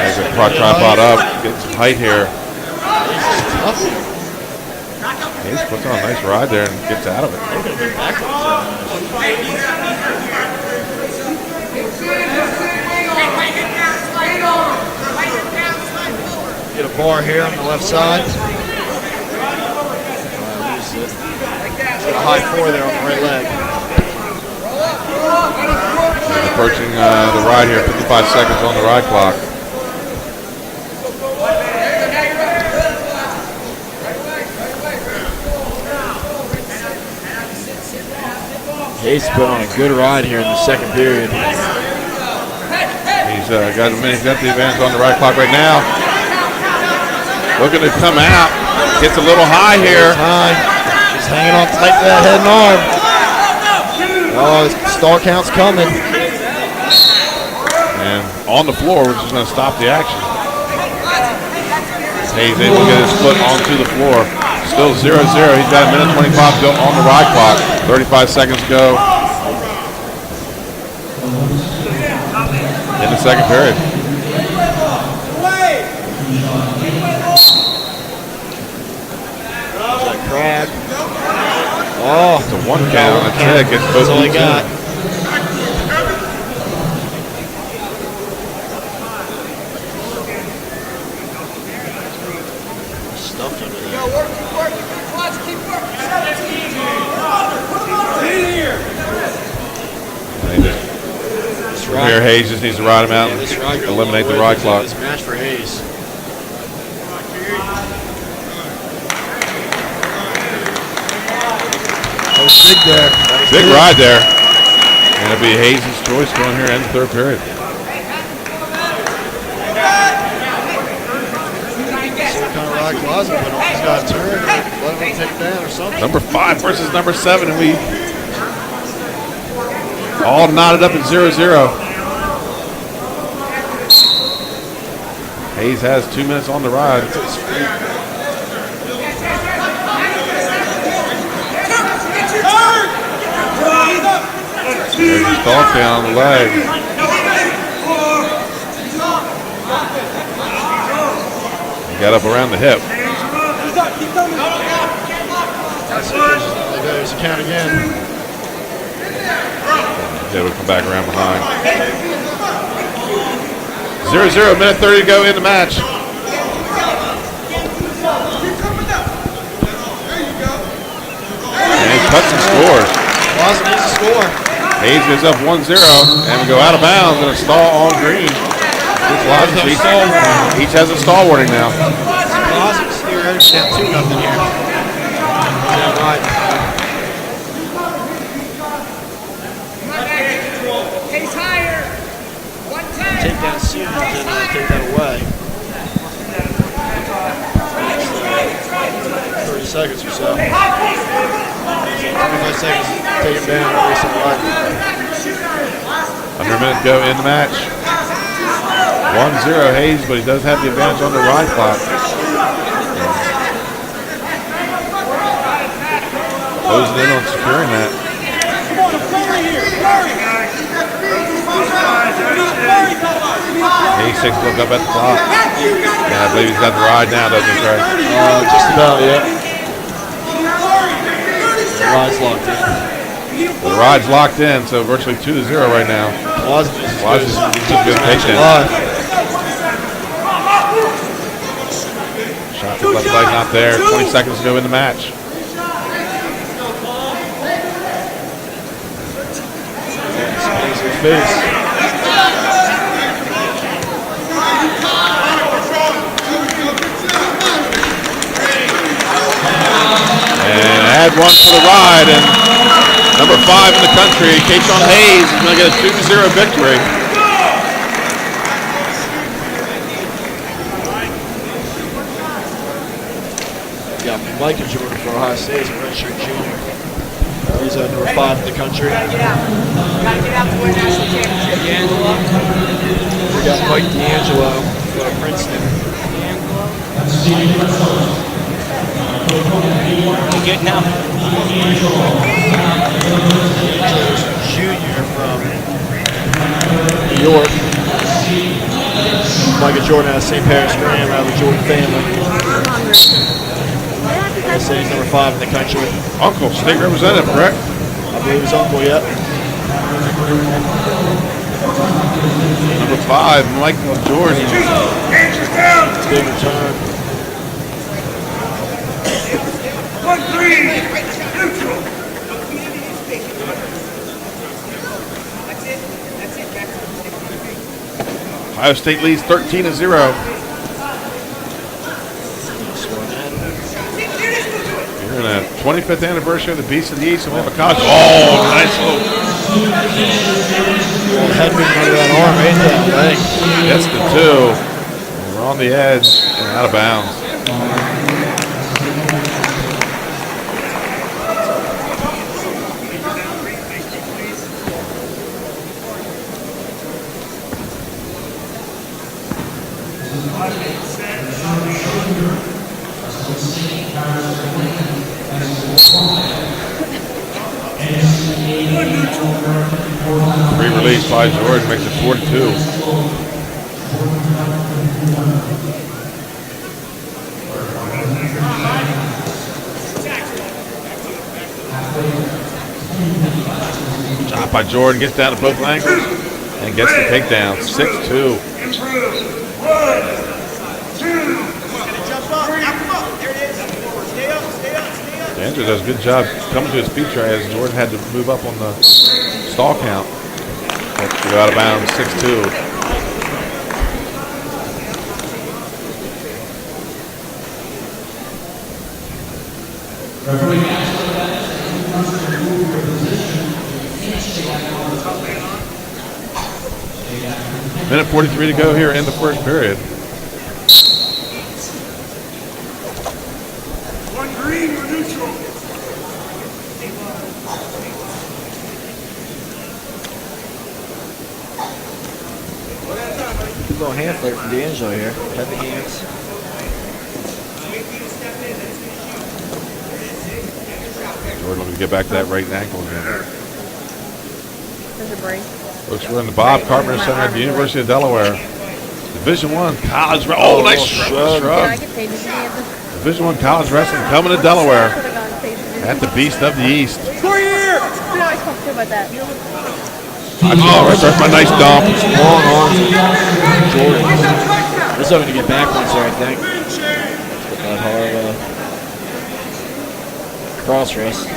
There's a tripod up, getting some height here. Hayes puts on a nice ride there and gets out of it. Get a bar here on the left side. Got a high 4 there on the right leg. Approaching the ride here, 55 seconds on the ride clock. Hayes put on a good ride here in the second period. He's got the advantage on the right clock right now. Looking to come out. Gets a little high here. He's hanging on tight to that head and arm. Oh, his stall count's coming. And on the floor, which is going to stop the action. Hayes able to get his foot onto the floor. Still 0-0. He's got a minute 25 on the ride clock. 35 seconds to go. second period. Crab. Oh, It's a one count. That's it. Gets both that's all he teams got. in. Stuffed under there. From here, Hayes just needs to ride him out and This ride eliminate the ride clock. This match for Hayes. That was big there. Big ride there. And it'll be Hayes' choice going here in the third period. Some kind of ride Closet went on. He's got a turn. Let him take it down or something. Number 5 versus number 7, and we all knotted up at 0-0. Hayes has 2 minutes on the ride. There's his thought down on the leg. He got up around the hip. There's a count again. They would come back around behind. 0-0, minute 30 to go in the match. And he cuts and scores. Closet needs to score. Hayes goes up 1-0 and we go out of bounds and a stall on green. Each has a stall warning now. Closet's here. Down 2-0 here. Down right. He's higher. One time. Take that soon and take that away. 30 seconds or so. 25 seconds. Take him down. Race him right. Under a minute to go in the match. 1-0 Hayes, but he does have the advantage on the ride clock. Closing in on securing that. Hayes takes a look up at the clock. Yeah, I believe he's got the ride now, doesn't he, Trey? Just about, yeah. The ride's locked in. The ride's locked in, so virtually 2-0 right now. Closet Waz's took good takedown. Shot to the left leg not there. 20 seconds to go in the match. Face. And add one for the ride, and number 5 in the country, Kayshawn Hayes, is going to get a 2-0 victory. We got Micah Jordan for Ohio State, a redshirt junior. He's number 5 in the country. Gotta get out to win national championship. We got Mike D'Angelo for Princeton. You get now. Junior from New York. Micah Jordan out of St. Paris Graham, out of the Jordan family. I say he's number 5 in the country. Uncle, state representative, correct? I believe his uncle, yep. Number 5, Michael Jordan. Big return. 1-3. Neutral. Ohio State leads 13-0. We're in a 25th anniversary of the Beast of the East, and we have a college. Oh, nice little. Headwind under that arm, ain't that? Gets the 2. We're on the edge and out of bounds. Re-release by Jordan makes it 4-2. Shot by Jordan, gets down to both ankles and gets the takedown. 6-2. Andrew does a good job coming to his feet try as Jordan had to move up on the stall count. Let's go out of bounds, 6-2. Minute 43 to go here in the first period. One green or neutral. Good little hand flick from D'Angelo here. Heavy hands. Jordan looking to get back to that right ankle again. There's a break. Looks we're in the Bob Carpenter Center at the University of Delaware. Division I college. Oh, nice shrug. Yeah, I get paid to see it. Division I college wrestling coming to Delaware at the Beast of the East. No, I talked to you about that. Oh, there's my nice dump. Long arms of Jordan. They're starting to get back ones here, I think. With that hard cross wrist.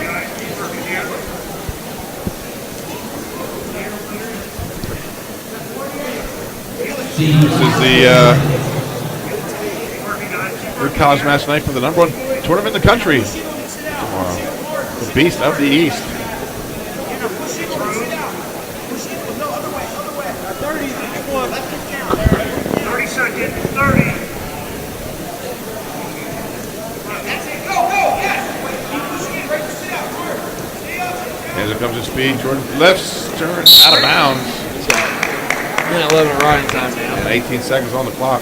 This is the third college match tonight for the #1 tournament in the country tomorrow. The Beast of the East. 30 seconds. 30. As it comes to speed, Jordan lifts, turns out of bounds. Minute 11 riding time now. And 18 seconds on the clock.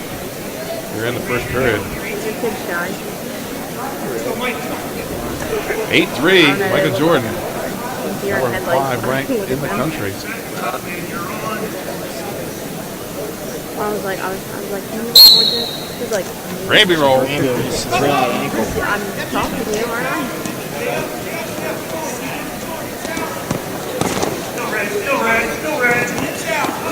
You're in the first period. 8-3, Michael Jordan. Number 5 ranked in the country. I was like, can you afford this? He was like, Ramby roll. I'm talking to you, aren't I? Still red.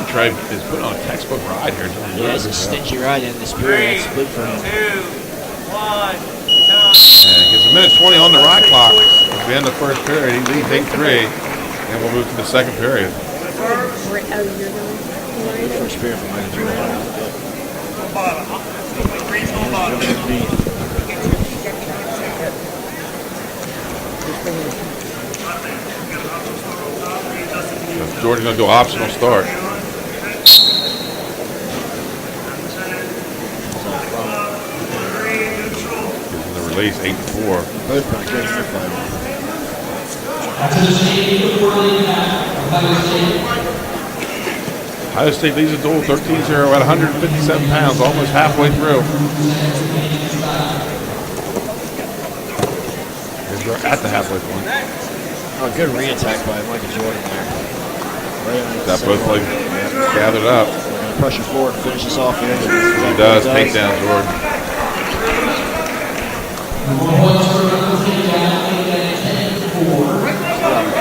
Trey is putting on a textbook ride here. Yeah, it's a stingy ride in this period. That's big for him. 2, 1. And gives a minute 20 on the ride clock. At the end of the first period, he leads 8-3. And we'll move to the second period. Oh, you're going? First period for Michael Jordan. Jordan's going to do an optional start. Gives him the release, 8-4. Both pretty good for fighting. Ohio State leads the duel 13-0 at 157 pounds, almost halfway through. We're at the halfway point. Oh, good re-attack by Michael Jordan there. Right Got both legs gathered up. Pressure forward, finish this off here. He does. Takedown, Jordan.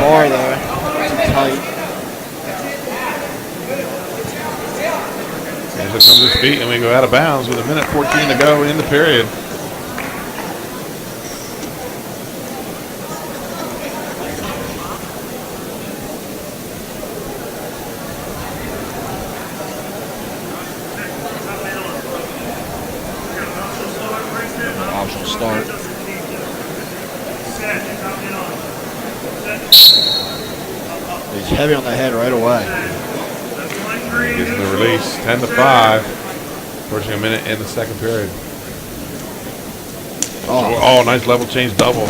Bar there. Too tight. As it comes to his feet, and we go out of bounds with a minute 14 to go in the period. Optional start. He's heavy on the head right away. Gives him the release, 10-5. Approaching a minute in the second period. Oh, nice level change double.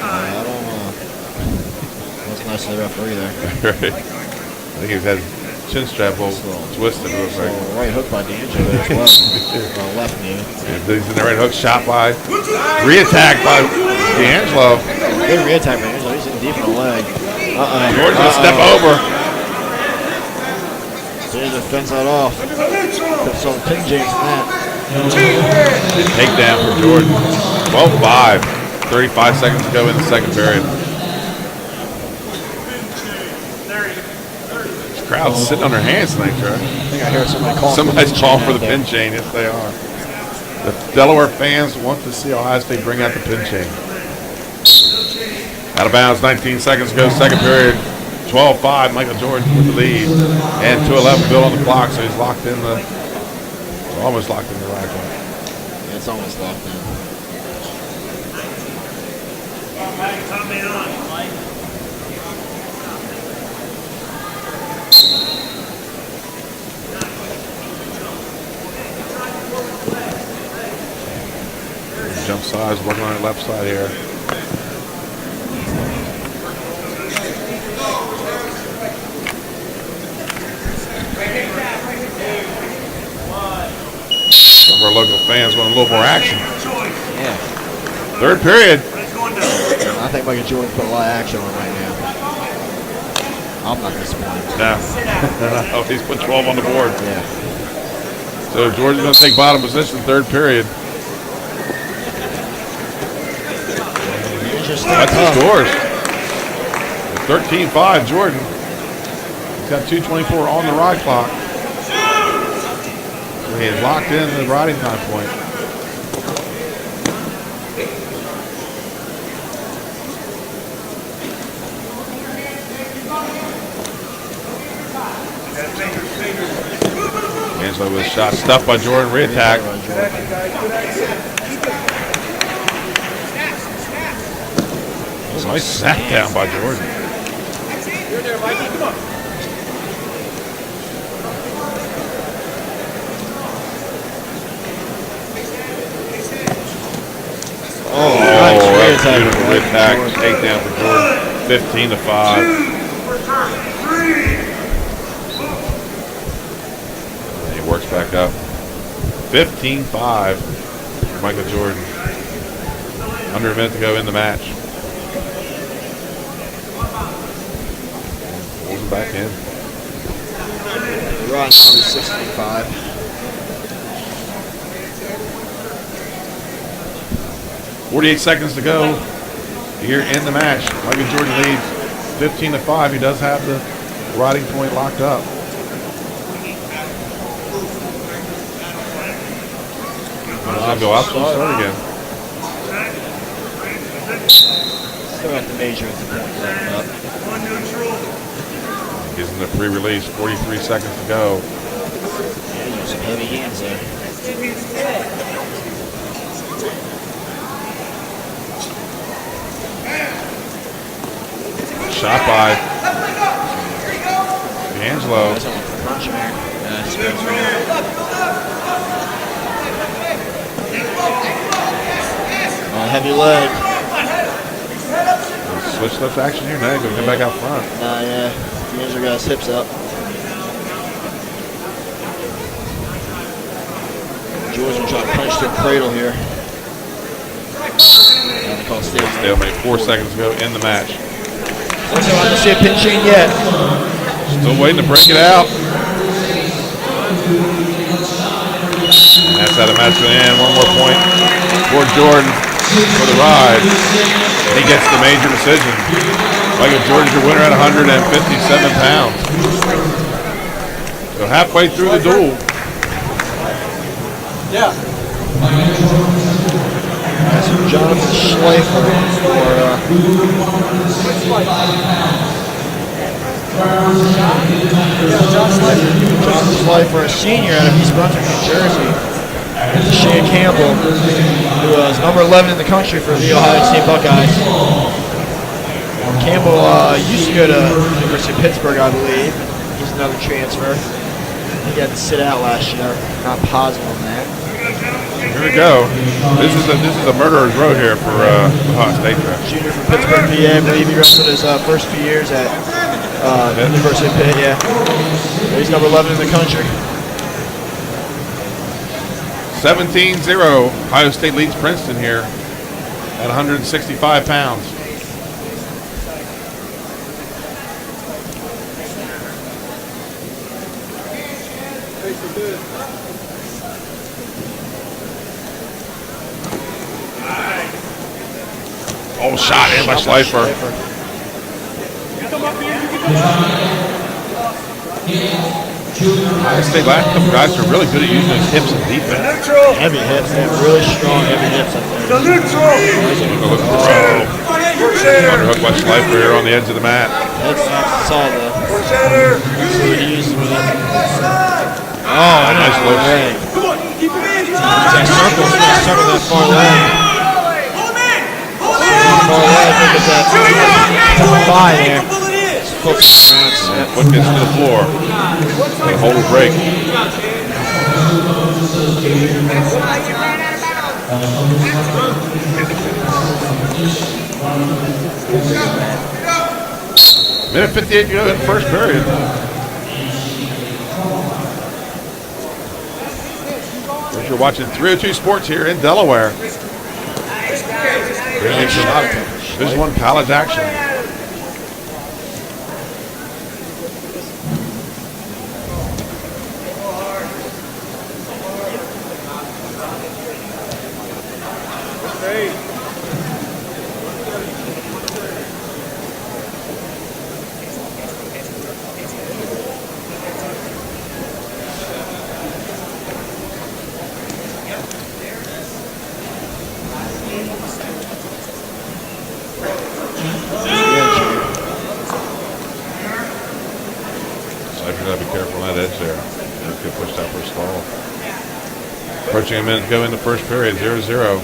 I don't know. That's nice of the referee there. I think he's had chin strap will twist it real quick. Right hook by D'Angelo as well. Left knee. He's in the right hook, shot by, re-attack by D'Angelo. Good re-attack by D'Angelo. He's in deep in the leg. Jordan's gonna step over. D'Angelo fends that off. Put some pin James in that. Takedown for Jordan. 12-5. 35 seconds to go in the second period. This crowd's sitting on their hands tonight, Trey. I think I hear somebody calling. Somebody's calling for the pin chain. Yes, they are. The Delaware fans want to see Ohio State bring out the pin chain. Out of bounds, 19 seconds to go, second period. 12-5, Michael Jordan with the lead. And 2:11 Bill on the clock, so he's locked in the, almost locked in the rack. Yeah, it's almost locked in. Top man on. Jump sides, working on the left side here. Some of our local fans want a little more action. Yeah. Third period. I think Michael Jordan put a lot of action on right now. I'm not disappointed. No. Oh, he's put 12 on the board. Yeah. So Jordan's going to take bottom position, third period. That's the scores. 13-5, Jordan. He's got 2:24 on the ride clock. So he is locked in the riding time point. Angelo with a shot stuffed by Jordan, re-attack. Nice snap down by Jordan. You're there, Mikey. Come on. Nice beautiful re-attack. Takedown for Jordan. 15-5. And he works back up. 15-5 for Michael Jordan. Under a minute to go in the match. Pulls him back in. The run's under 65. 48 seconds to go here in the match. Michael Jordan leads 15-5. He does have the riding point locked up. I'll go out and start again. Still got the major at the point. Gives him the pre-release. 43 seconds to go. Yeah, use some heavy hands there. Shot by D'Angelo. Heavy leg. Switch left action here. Now he's going to come back out front. Yeah. D'Angelo got his hips up. Jordan trying to punch to a cradle here. Stalemate. 4 seconds to go in the match. I don't see a pin chain yet. Still waiting to break it out. And that's how the match will end. One more point for Jordan for the ride. And he gets the major decision. Michael Jordan's your winner at 157 pounds. So halfway through the duel. Yeah. That's Jonathan Schleifer Jonathan Schleifer, a senior out of East Brunswick, New Jersey. And Shea Campbell, who is number 11 in the country for the Ohio State Buckeyes. Campbell used to go to the University of Pittsburgh, I believe. He's another transfer. He got to sit out last year. Not positive on that. Here we go. This is a murderer's row here for Ohio State. Junior from Pittsburgh, PA. I believe he wrestled his first few years at University of Pitt. Yeah. He's number 11 in the country. 17-0. Ohio State leads Princeton here at 165 pounds. Oh, shot in by Schleifer. Ohio State last couple guys are really good at using his hips and defense. Heavy hips. They have really strong heavy hips up there. Underhook by Schleifer here on the edge of the mat. That's saw the what he uses with it. Oh, nice look. Circle that far leg. Look at that thigh there. Foot gets to the floor. Gotta hold a break. Minute 58 to go in the first period. You're watching 302 Sports here in Delaware. Bringing some Division I college action. Approaching a minute to go in the first period, 0-0.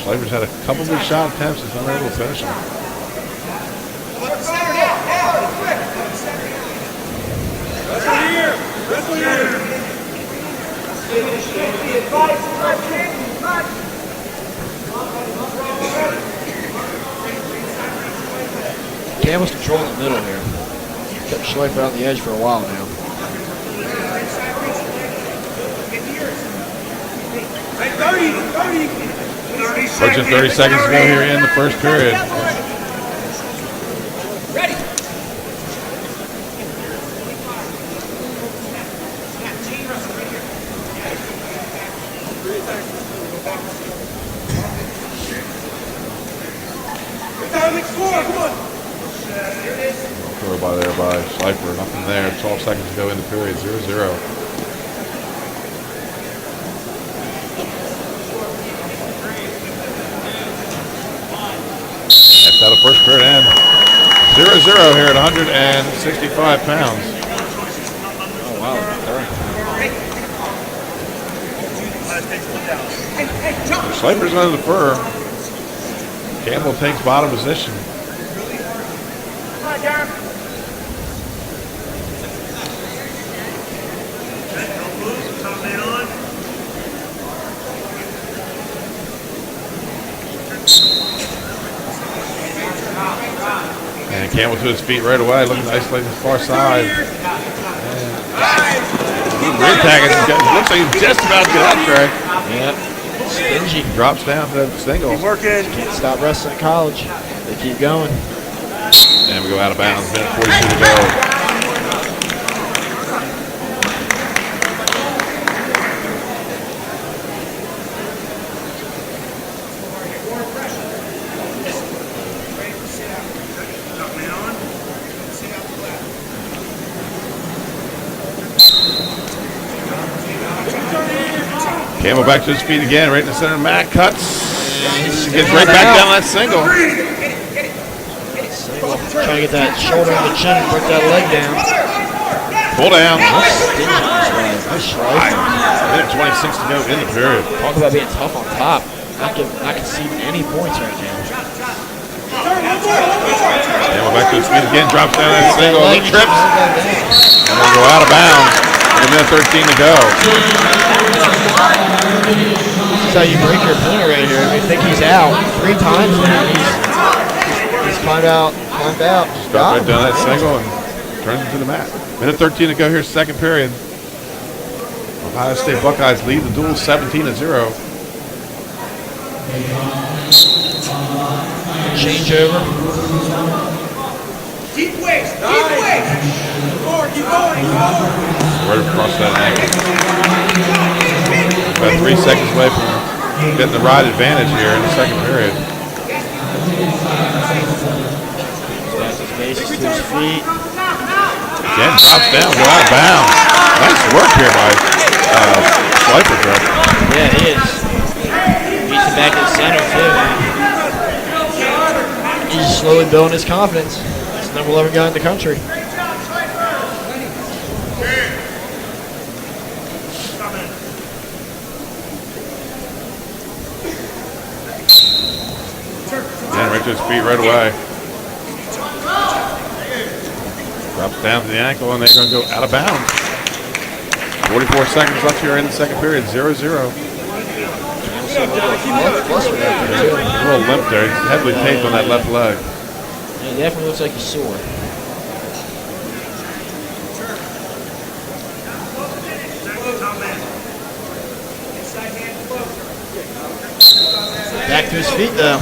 Schleifer's had a couple good shot attempts, he's unable to finish them. Campbell's controlling the middle here. Kept Schleifer on the edge for a while now. Approaching 30 seconds to go here in the first period. Ready. Throw by there by Schleifer, nothing there. 12 seconds to go in the period, 0-0. That's how the first period ends. 0-0 here at 165 pounds. Oh, wow. Schleifer's going to defer. Campbell takes bottom position. And Campbell to his feet right away, looking to isolate the far side. Rear tag, looks like he's just about to get up, Trey. Yep. Stingy. Drops down to single. Keep working. Can't stop wrestling in college. They keep going. And we go out of bounds, minute 42 to go. Campbell back to his feet again, right in the center. Matt cuts. Gets right back down that single. Trying to get that shoulder on the chin and break that leg down. Pull down. Nice Schleifer. Minute 26 to go in the period. Talk about being tough on top. Not conceding any points right now. Campbell back to his feet again, drops down that single, trips, and then go out of bounds. And minute 13 to go. This is how you break your opponent right here. I think he's out 3 times now. He's climbed out. Just dropped right down that single and turns it to the mat. Minute 13 to go here, second period. Ohio State Buckeyes lead the duel 17-0. Changeover. Deep waist. Deep waist. Keep going. Keep going. Keep going. Right across that ankle. About 3 seconds away from getting the ride advantage here in the second period. Bases to his feet. Again, drops down, go out of bounds. Nice work here by Slifer. Yeah, he is. Beats him back to the center, too, man. He's slowly building his confidence. He's the number 11 guy in the country. Again, right to his feet right away. Drops down to the ankle, and they're going to go out of bounds. 44 seconds left here in the second period, 0-0. A little limp there. He's heavily taped on that left leg. Yeah, he definitely looks like he's sore. Back to his feet, though.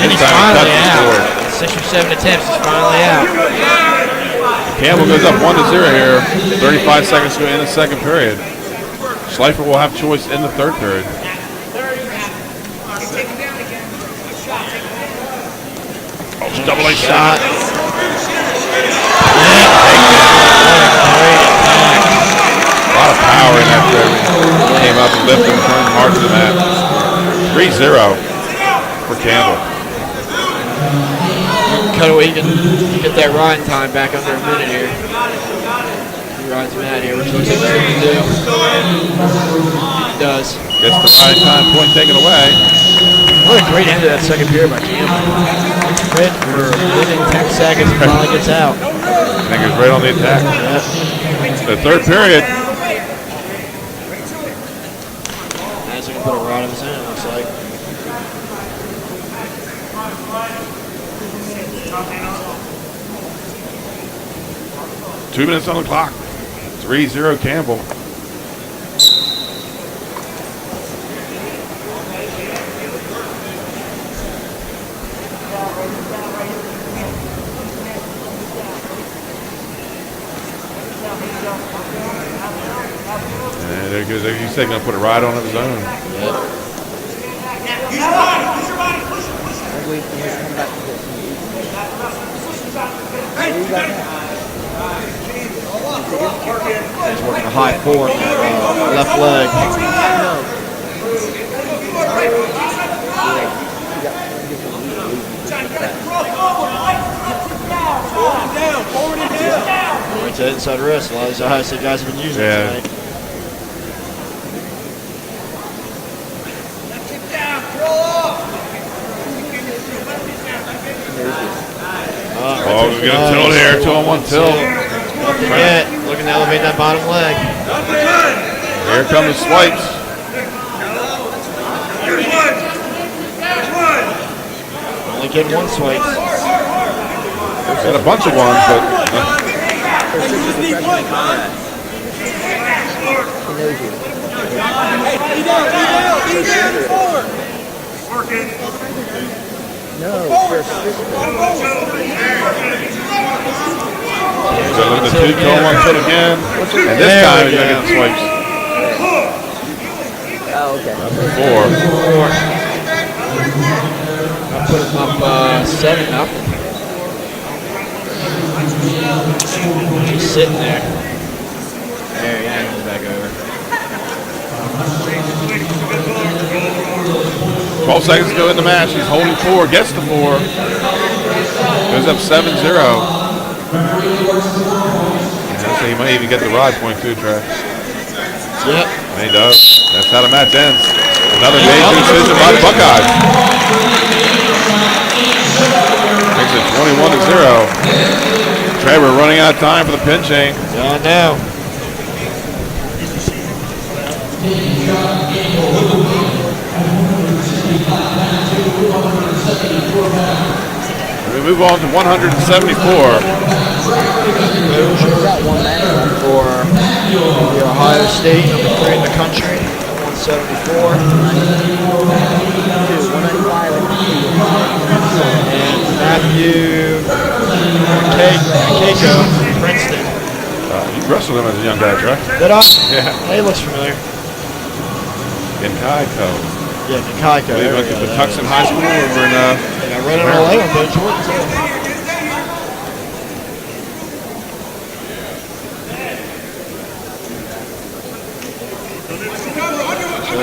And he's finally out. 6 or 7 attempts, he's finally out. Campbell goes up 1-0 here. 35 seconds to end the second period. Schleifer will have choice in the third period. Oh, double A shot. A lot of power in that third. Came up and lifted and turned hard to the mat. 3-0 for Campbell. Cut away, you get that riding time back under a minute here. He rides him out here, which looks like he can do. He does. Gets the riding time, point taken away. What a great end to that second period by Campbell. Fit for a minute and 10 seconds and finally gets out. I think he was right on the attack. The third period. Now he's going to put a rod in his hand, it looks like. 2 minutes on the clock. 3-0 Campbell. And there goes, he's going to put a ride on of his own. Use your body. Use your body. Push it. Push it. He's working a high forward left leg. Going to inside wrist. A lot of these Ohio State guys have been using it tonight. Oh, we're going to tilt here. 2-on-1 tilt. Looking to elevate that bottom leg. Here come the swipes. Only getting one swipe. Got a bunch of ones, but so look at the 2-on-1 tilt again. And this time he's going to get the swipes. Oh, okay. Four. I'll put him up 7-0. He's sitting there. There, yeah, he's back over. 12 seconds to go in the match. He's holding 4, gets the 4. Goes up 7-0. So he might even get the rod point too, Trey. Yep. And he does. That's how the match ends. Another major decision by the Buckeyes. Makes it 21-0. Trey, we're running out of time for the pin chain. Yeah, I know. We move on to 174. State, number 3 in the country, 174. And Matthew Keiko, Princeton. You wrestled him as a young guy, right? Did I? Yeah. Hey, looks familiar. In Kaiko. Yeah, Keiko. They went to the Tucson High School over in Yeah, right in LA on Bill Jordan, too.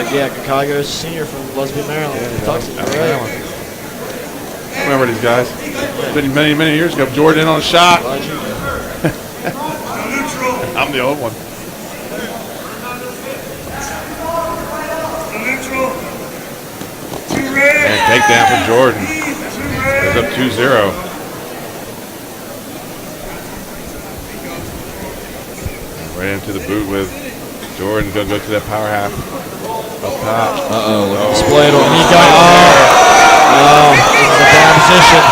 Yeah, Chicago's senior from Lesbian, Maryland. Tucson, right. I remember these guys. Been many, many years ago. Jordan in on a shot. I'm the old one. And takedown for Jordan. It's up 2-0. Right into the boot with Jordan. Going to go to that power half. Up top. Displayed on. He got this is a bad position.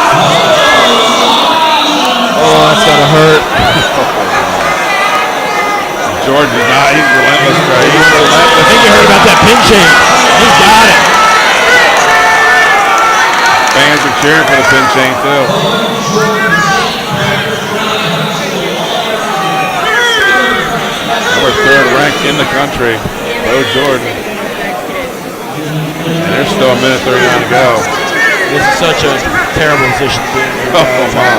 Oh, that's gonna hurt. Jordan is not. He's relentless, right? He's relentless. I think you heard about that pin chain. He got it. Fans are cheering for the pin chain too. Number 3rd ranked in the country, Bo Jordan. And there's still a minute 39 to go. This is such a terrible position to be in. Oh my!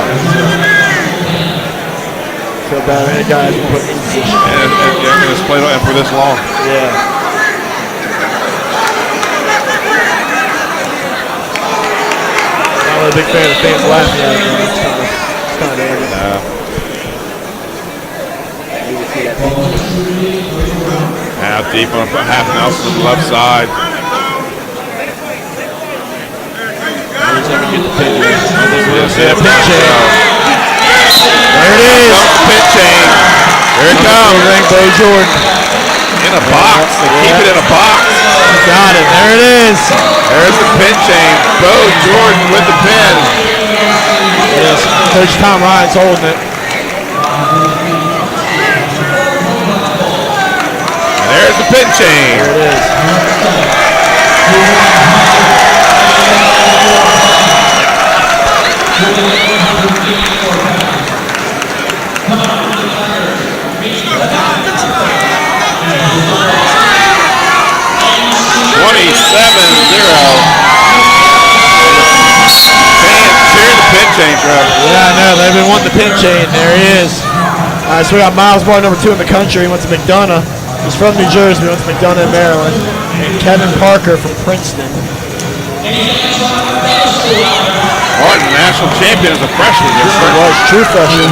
Feel bad any guys who put in this position. And it's played on for this long. Yeah. Not really a big fan of the fans laughing at it, though. It's kind of arrogant. Now deep on half Nelson on the left side. He's going to get the pin. Yes, yeah, pin chain. There it is. Pin chain. Here it comes. Ring, Bo Jordan. In a box. They keep it in a box. Got it. There it is. There's the pin chain. Bo Jordan with the pin. Yes. Coach Tom Ryan's holding it. And there's the pin chain. There it is. 27-0. Fans cheer the pin chain, Trevor. Yeah, I know. They've been wanting the pin chain. There he is. So we got Miles Barr, number 2 in the country. He went to McDonough. He's from New Jersey. He went to McDonough in Maryland. And Kevin Parker from Princeton. Martin, national champion as a freshman. Was true freshman.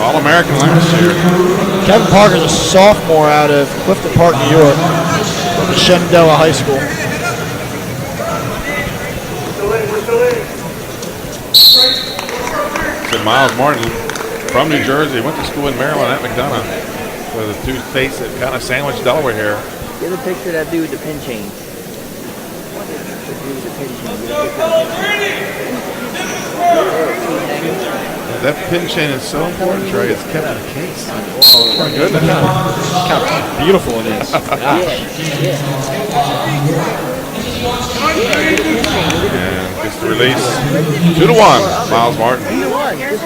All-American last year. Kevin Parker's a sophomore out of Clifton Park, New York. From Shenandoah High School. So Miles Martin from New Jersey, went to school in Maryland at McDonough. So the two states that kind of sandwich Delaware here. Get a picture of that dude with the pin chain. That pin chain is so important, Trey. It's kept in a case. Oh my goodness. How beautiful it is. And gets the release. 2-1, Miles Martin.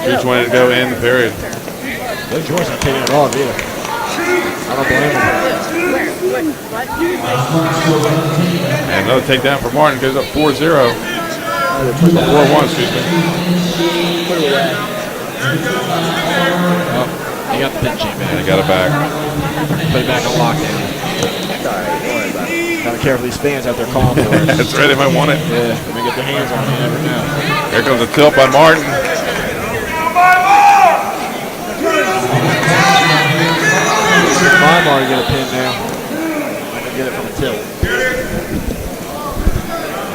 2:20 to go in the period. Bill Jordan's not taking it off either. I don't blame him. And another takedown for Martin, goes up 4-0. 4-1, excuse me. Oh, he got the pin chain back. And he got it back. Put it back on lockdown. Gotta care for these fans out there calling for it. That's right, they might want it. Yeah, they may get their hands on it. You never know. Here comes a tilt by Martin. My Martin get a pin now. I can get it from a tilt.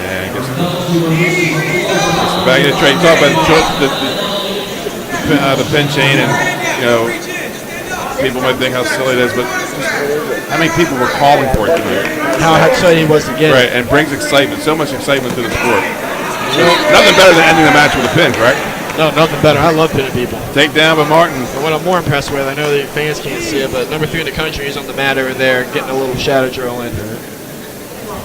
And gets the back of the tray. Talk about the pin chain, and you know, people might think how silly it is, but how many people were calling for it tonight? How excited he was to get it. And brings excitement, so much excitement to the sport. So nothing better than ending the match with a pin, correct? No, nothing better. I love pinning people. Takedown by Martin. But what I'm more impressed with, I know the fans can't see it, but number 3 in the country is on the mat over there getting a little shadow drill in.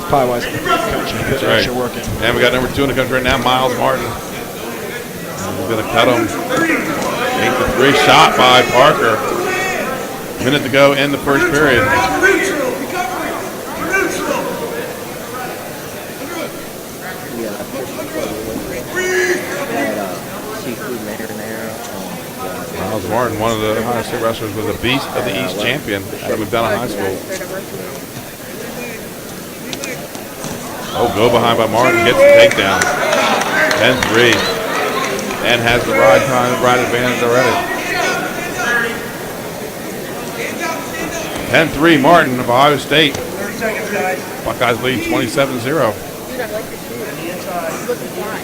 Probably why it's the country. Put extra work in. And we got number 2 in the country right now, Miles Martin. He's going to cut him. 8-3 shot by Parker. Minute to go in the first period. Miles Martin, one of the Ohio State wrestlers, was a Beast of the East champion that moved down to high school. Oh, go behind by Martin, gets the takedown. 10-3. And has the ride advantage already. 10-3 Martin of Ohio State. Buckeyes lead 27-0. Dude, I like your shoes. Look fly.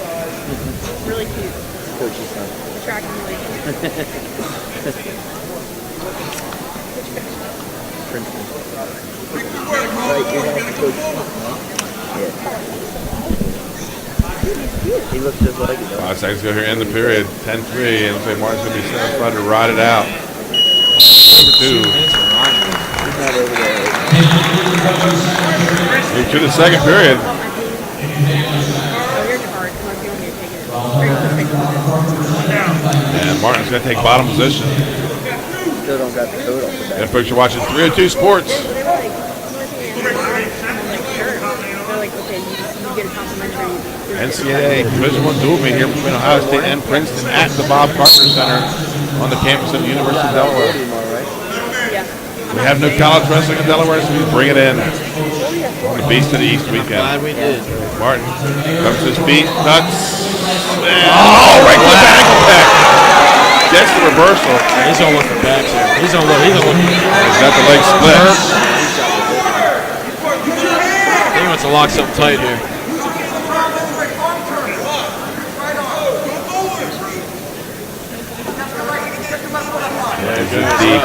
Really cute. Coach's son. Tracking you like Princeton. Right, you're gonna have to coach. Yeah. He looks just like it, though. 5 seconds to go here in the period. 10-3. And say Martin's going to be set up to ride it out. Number 2. He's not over there. Move to the second period. And Martin's going to take bottom position. Still don't got the coat on the back. And folks, you're watching 302 Sports. NCAA Division I dual meet here between Ohio State and Princeton at the Bob Carter Center on the campus of the University of Delaware. We have no college wrestling in Delaware, so we bring it in. On the Beast of the East weekend. Glad we did. Martin comes to his feet, cuts. Oh, right to the back attack. Gets the reversal. Yeah, he's gonna look for backs here. He's gonna look. He's got the leg split. He wants to lock something tight here. Yeah, good deep.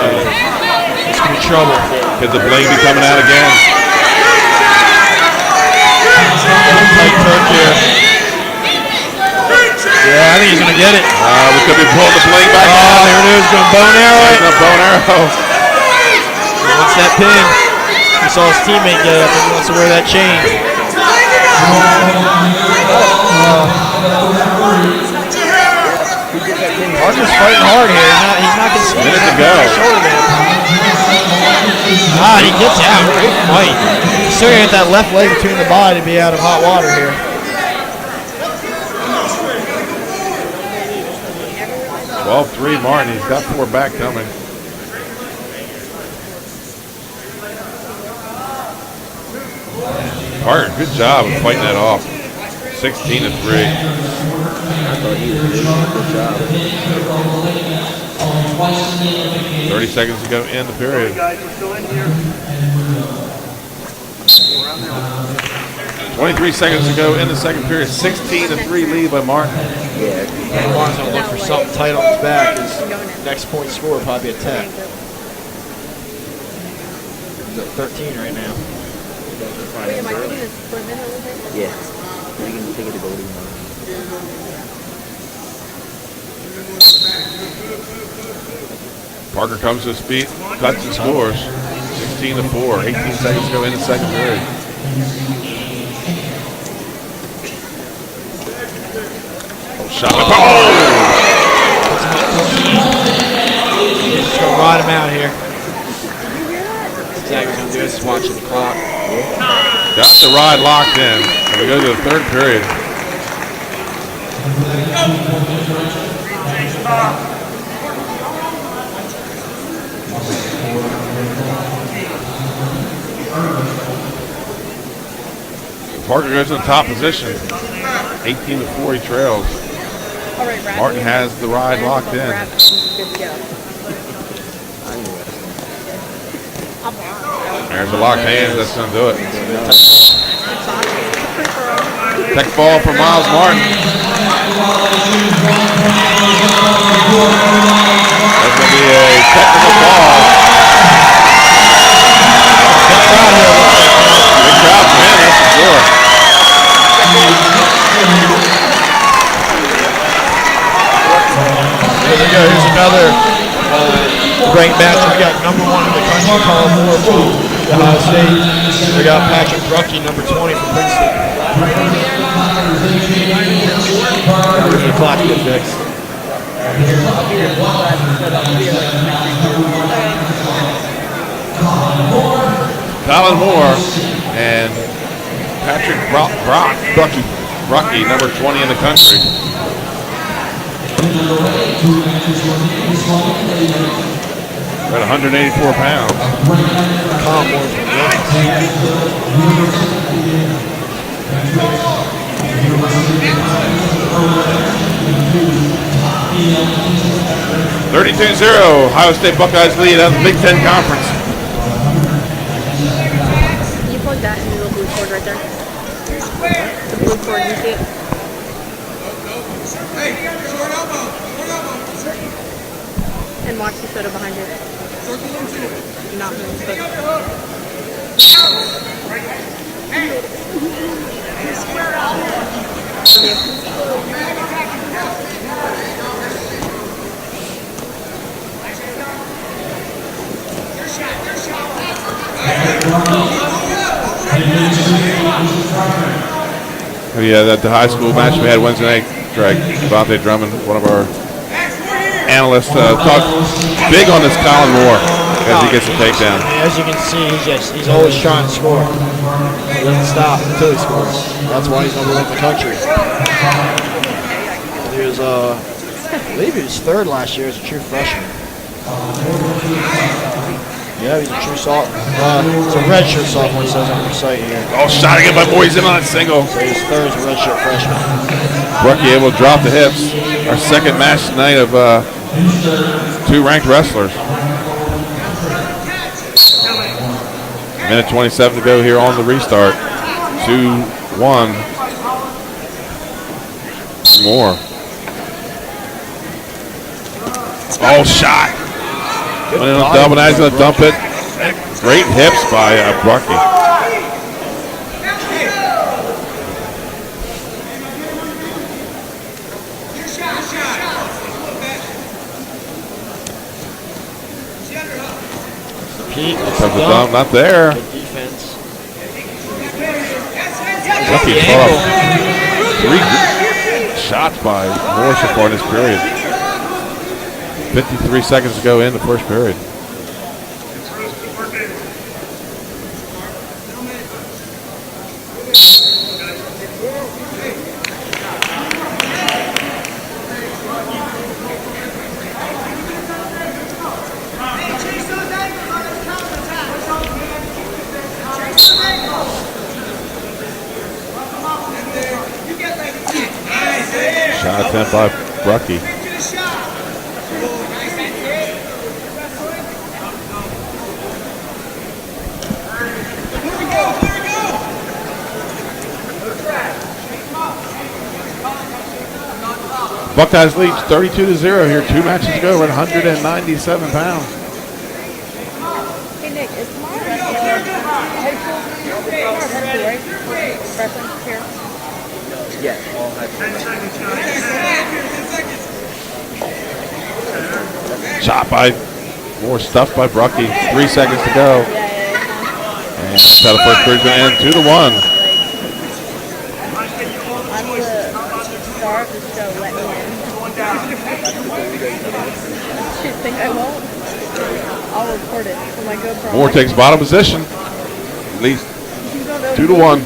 It's gonna be trouble. Could the bling be coming out again? Tight Turk here. Yeah, I think he's gonna get it. We could be pulling the bling back out. Oh, there it is. Going bow and arrow it. Bow and arrow. He wants that pin. He saw his teammate get it. I think he wants to wear that chain. Parker's fighting hard here. He's not conceding. Minute to go. He gets out. Great fight. He's still gonna get that left leg between the body to be out of hot water here. 12-3 Martin. He's got 4 back coming. Parker, good job of fighting that off. 16-3. I thought he was doing a good job. 30 seconds to go in the period. 23 seconds to go in the second period. 16-3 lead by Martin. Yeah. And Martin's gonna look for something tight on his back. His next point score will probably be a 10. He's at 13 right now. Yeah. You can take it to Goldie. Parker comes to his feet, cuts and scores. 16-4. 18 seconds to go in the second period. Shot. Oh! He's just gonna ride him out here. That's exactly what he's gonna do. He's watching the clock. Got the ride locked in. And we go to the third period. Parker goes to the top position. 18-4 he trails. Martin has the ride locked in. There's a locked hand. That's going to do it. Tech ball for Miles Martin. That's going to be a technical ball. Good job, man. That's the score. match, we got number 1 in the country, Colin Moore from Ohio State. We got Patrick Brucky, number 20 from Princeton. The clock get fixed. Colin Moore and Patrick Brucky, number 20 in the country. We're at 184 pounds. Colin Moore from Williams. 32-0, Ohio State Buckeyes lead out of the Big Ten Conference. Can you plug that into the blue cord right there? The blue cord, you see it? And watch the soda behind you. Not move, but... Yeah, the high school match we had Wednesday night, Greg, Devontae Drummond, one of our analysts, talked big on this Colin Moore as he gets a takedown. As you can see, he's always trying to score. He doesn't stop until he scores. That's why he's number 1 in the country. He was, I believe he was 3rd last year as a true freshman. Yeah, he's a true sophomore. It's a redshirt sophomore, it says on your site here. Oh, shot again by Boysen on that single. So he's 3rd as a redshirt freshman. Brucky able to drop the hips. Our second match tonight of 2 ranked wrestlers. Minute 27 to go here on the restart. 2-1. More. Oh, shot. Went in on double, now he's going to dump it. Great hips by Brucky. Comes the dump, not there. Good defense. Brucky fought off 3 shots by Moore so far in this period. 53 seconds to go in the first period. Shot attempt by Brucky. Buckeyes lead 32-0 here. 2 matches to go. We're at 197 pounds. Hey Nick, is tomorrow high school? Tomorrow high school, right? Reference here. Yeah, all high school. Shot by more stuff by Brucky. 3 seconds to go. And that's how the first period's going to end 2-1. I'm the star of the show, let me in. You think I won't? I'll record it for my GoPro. Moore takes bottom position. Leads 2-1.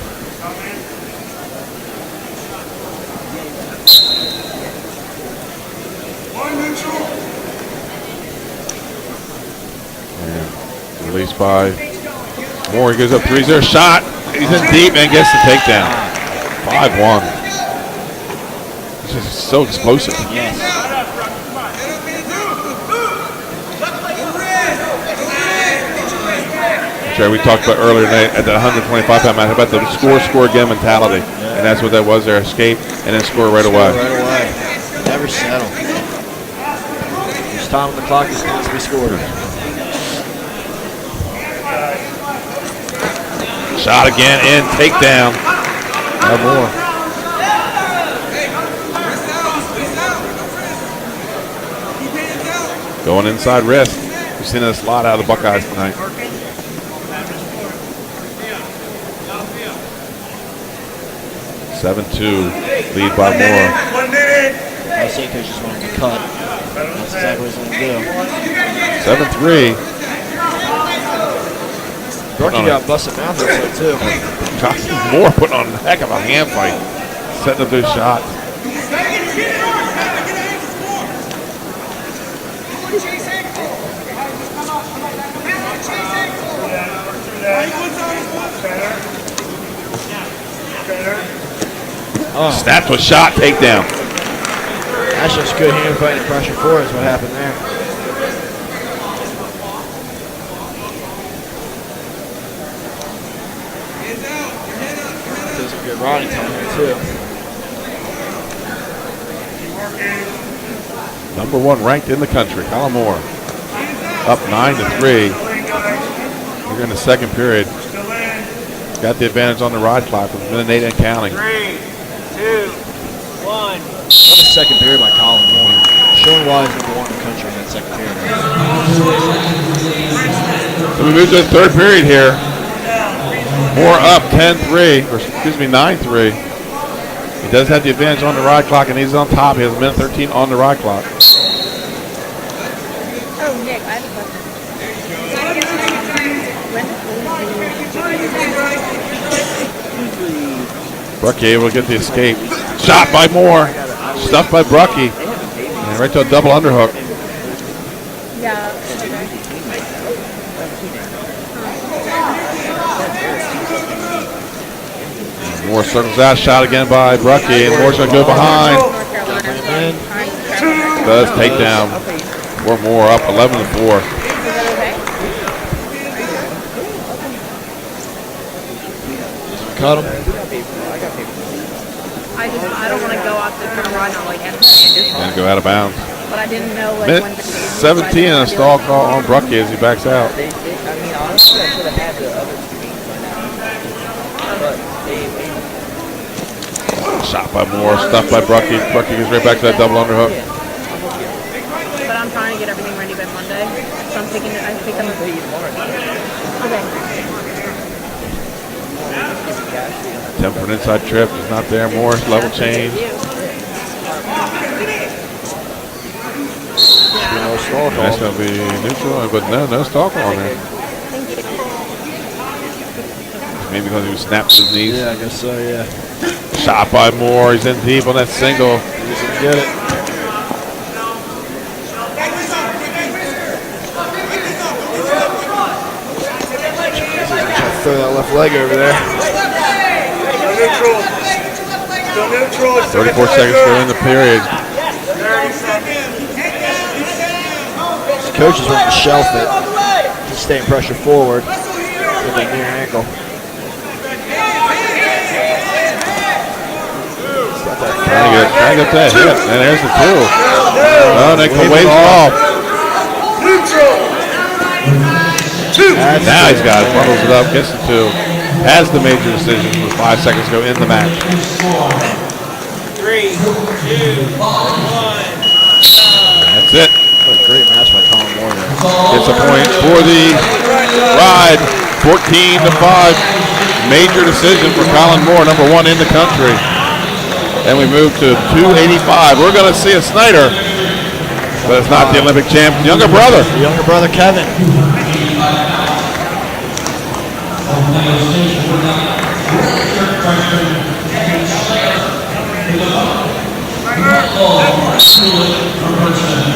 And released by Moore. He goes up 3-0. Shot. He's in deep and gets the takedown. 5-1. This is so explosive. Yes. Jerry, we talked about earlier tonight at the 125-pound match about the score again mentality. And that's what that was there. Escape and then score right away. Right away. Never settle. Each time on the clock is needs to be scored. Shot again and takedown. No more. Going inside wrist. We've seen this a lot out of the Buckeyes tonight. (7-2) lead by Moore. 1 minute. I think coach just wanted to cut. That's exactly what he's going to do. 7-3. Brookie got busted mouth there too. Moore putting on a heck of a hand fight, setting up those shots. Snapped with shot, takedown. That's just good hand fighting and pressure forward is what happened there. Does a good riding time here too. Number 1 ranked in the country, Colin Moore. Up 9-3. We're in the second period. Got the advantage on the rod clock with a minute 8 and counting. 3, 2, 1. What a second period by Colin Moore. Showing why he's number 1 in the country in that second period. So we move to the third period here. Moore up 10-3, or excuse me, 9-3. He does have the advantage on the rod clock, and he's on top. He has a minute 13 on the rod clock. Oh, Nick, I have a question. Brucky able to get the escape. Shot by Moore. Stuffed by Brucky. And right to a double underhook. Yeah. Moore circles out. Shot again by Brucky. And Moore's going to go behind. Does take down. For Moore up 11-4. Cut him. I don't want to go out there and run out like that. Going to go out of bounds. But I didn't know like Minute 17 and a stall call on Brucky as he backs out. I mean, honestly, I should have had the other two games by now. But Shot by Moore, stuffed by Brucky. Brucky goes right back to that double underhook. But I'm trying to get everything ready by Monday. So I'm thinking I think I'm okay. 10 for an inside trip. Is not there. Moore, level change. No stall call. That's going to be neutral, but no stall call on there. Maybe because he snapped his knees. Yeah, I guess so, yeah. Shot by Moore. He's in deep on that single. He's going to get it. Throw that left leg over there. Neutral. Still neutral. 34 seconds to go in the period. 30 seconds. The coach is wanting to shelf it. He's staying pressure forward with a near ankle. Trying to get that hit. And there's the two. Oh, Nick waves off. Neutral. Now he's got it. Bundles it up. Gets the two. Has the major decision with 5 seconds to go in the match. 3, 2, 1. That's it. What a great match by Colin Moore there. It's a point for the ride. 14-5. Major decision for Colin Moore, number 1 in the country. And we move to 285. We're going to see a Snyder, but it's not the Olympic champ. Younger brother. The younger brother, Kevin.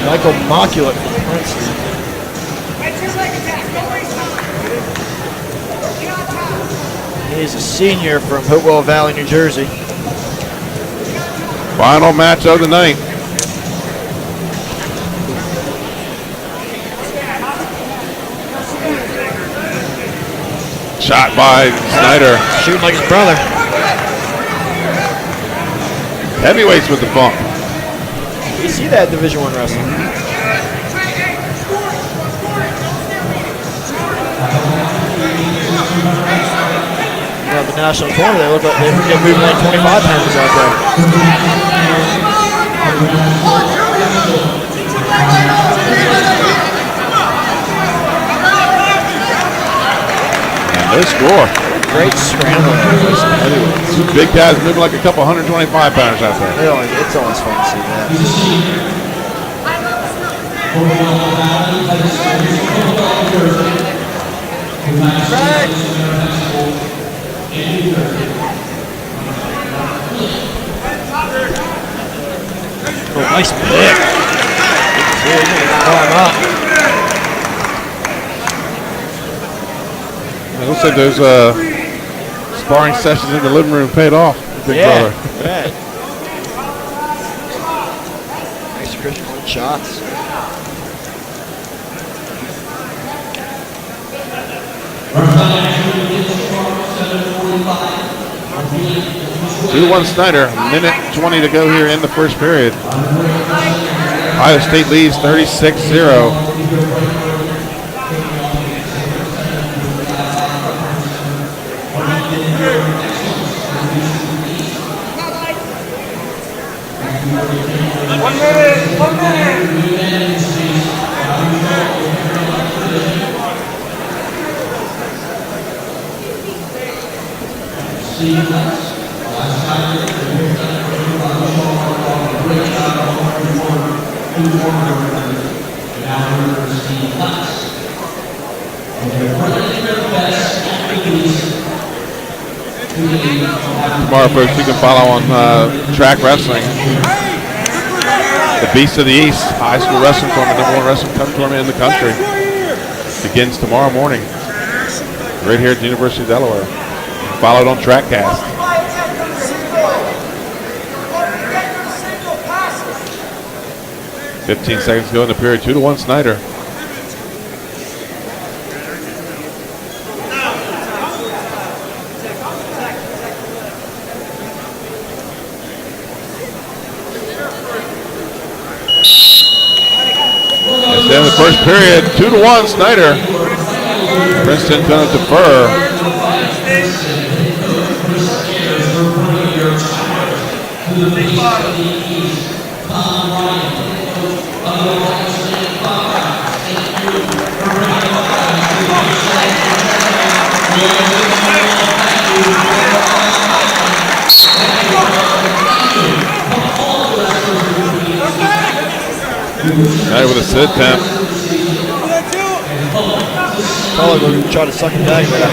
Michael Moculate from Princeton. He's a senior from Hopewell Valley, New Jersey. Final match of the night. Shot by Snyder. Shooting like his brother. Heavyweights with the bump. You see that Division I wrestling. You know, the national tournament, they look like they're moving like 25 pounds out there. They score. Great scramble for some heavyweights. Two big guys moving like a couple 125-pounders out there. It's always fun to see that. Oh, nice pick. Climb up. It looks like those sparring sessions in the living room paid off, big brother. Yeah. Nice Christian shots. Two to 1 Snyder. A minute 20 to go here in the first period. Ohio State leads 36-0. One minute. Tomorrow, folks, you can follow on track wrestling. The Beast of the East, high school wrestling tournament, #1 wrestling tournament in the country. Begins tomorrow morning, right here at the University of Delaware. Follow it on TrackCast. $15 seconds to go in the period. 2 to 1 Snyder. That's the end of the first period. 2 to 1 Snyder. Princeton going to defer. Snyder with a sit attempt. Probably going to try to suck it back there.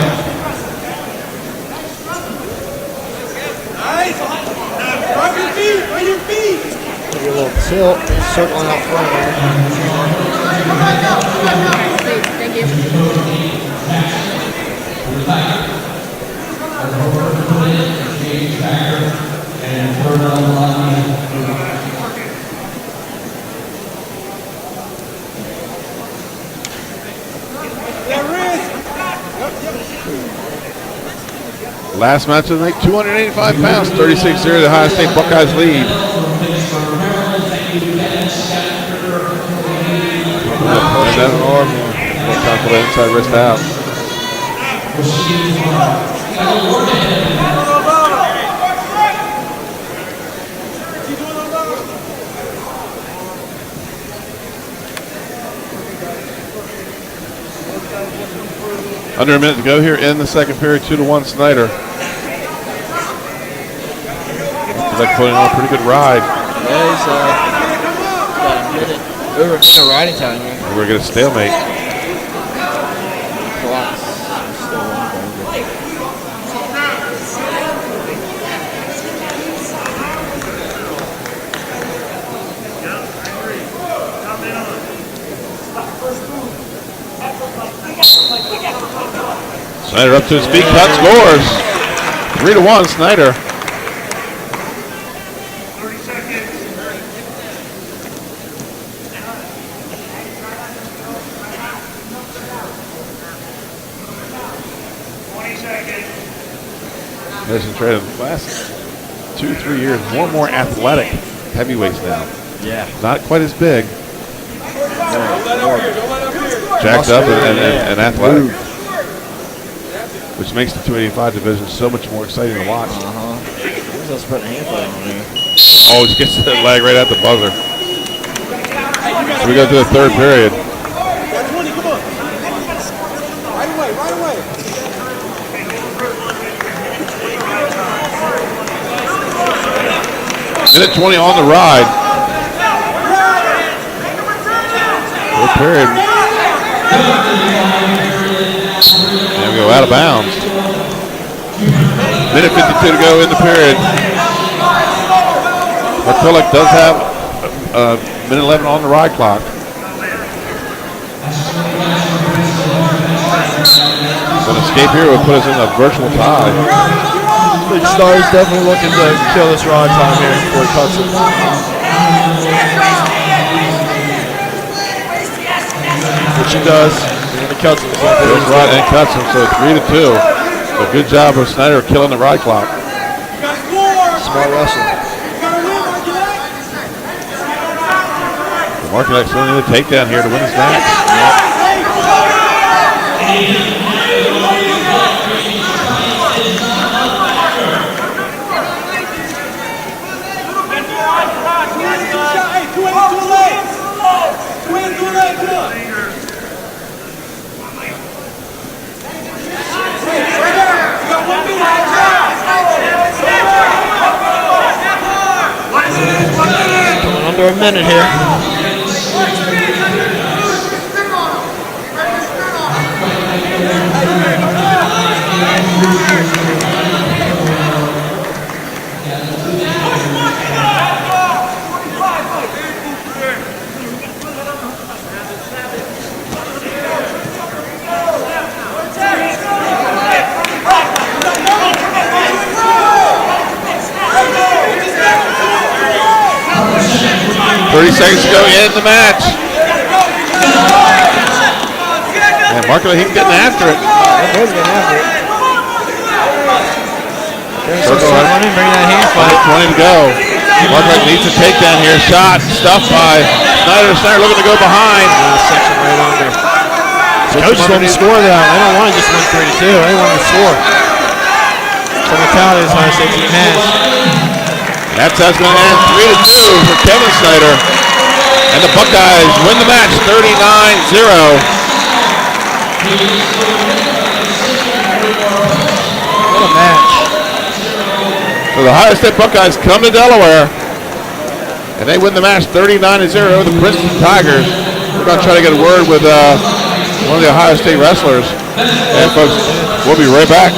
Maybe a little tilt, circling out front there. Thank you. Last match of the night, 285 pounds, 36-0, the Ohio State Buckeyes lead. And then more time for the inside wrist out. Under a minute to go here in the second period, 2 to 1 Snyder. Looks like putting on a pretty good ride. Yeah, he's got to get it. We're in riding time here. We're going to stalemate. Snyder up to his feet, cut, scores. 3 to 1 Snyder. 30 seconds. 20 seconds. Medicine traded the last 2-3 years, more athletic heavyweights now. Yeah. Not quite as big. Jacked up and athletic. Which makes the 285 division so much more exciting to watch. He's just putting a handful on there. Oh, he gets that leg right at the buzzer. So we go to the third period. Minute 20 on the ride. Good period. And we go out of bounds. Minute 52 to go in the period. McCulloch does have minute 11 on the ride clock. An escape here would put us in a virtual tie. The Stars definitely looking to kill this ride time here before he cuts it. Which he does, and he cuts him. Goes right and cuts him, so 3-2. So good job of Snyder killing the ride clock. Smart wrestling. Marklex still need a takedown here to win this match. Coming under a minute here. 30 seconds to go in the match. And Marklex, he's getting after it. Circle running, bring that hand fight. 20 to go. Marklex needs a takedown here. Shot, stuffed by Snyder. Snyder looking to go behind. Section right under. Coaches want to score though. They don't want to just win 3-2. They want to score. So mentality is high safety has. That's how it's going to end. 3-2 for Kevin Snyder. And the Buckeyes win the match 39-0. What a match. So the Ohio State Buckeyes come to Delaware. And they win the match 39-0 over the Princeton Tigers. We're going to try to get a word with one of the Ohio State wrestlers. And folks, we'll be right back.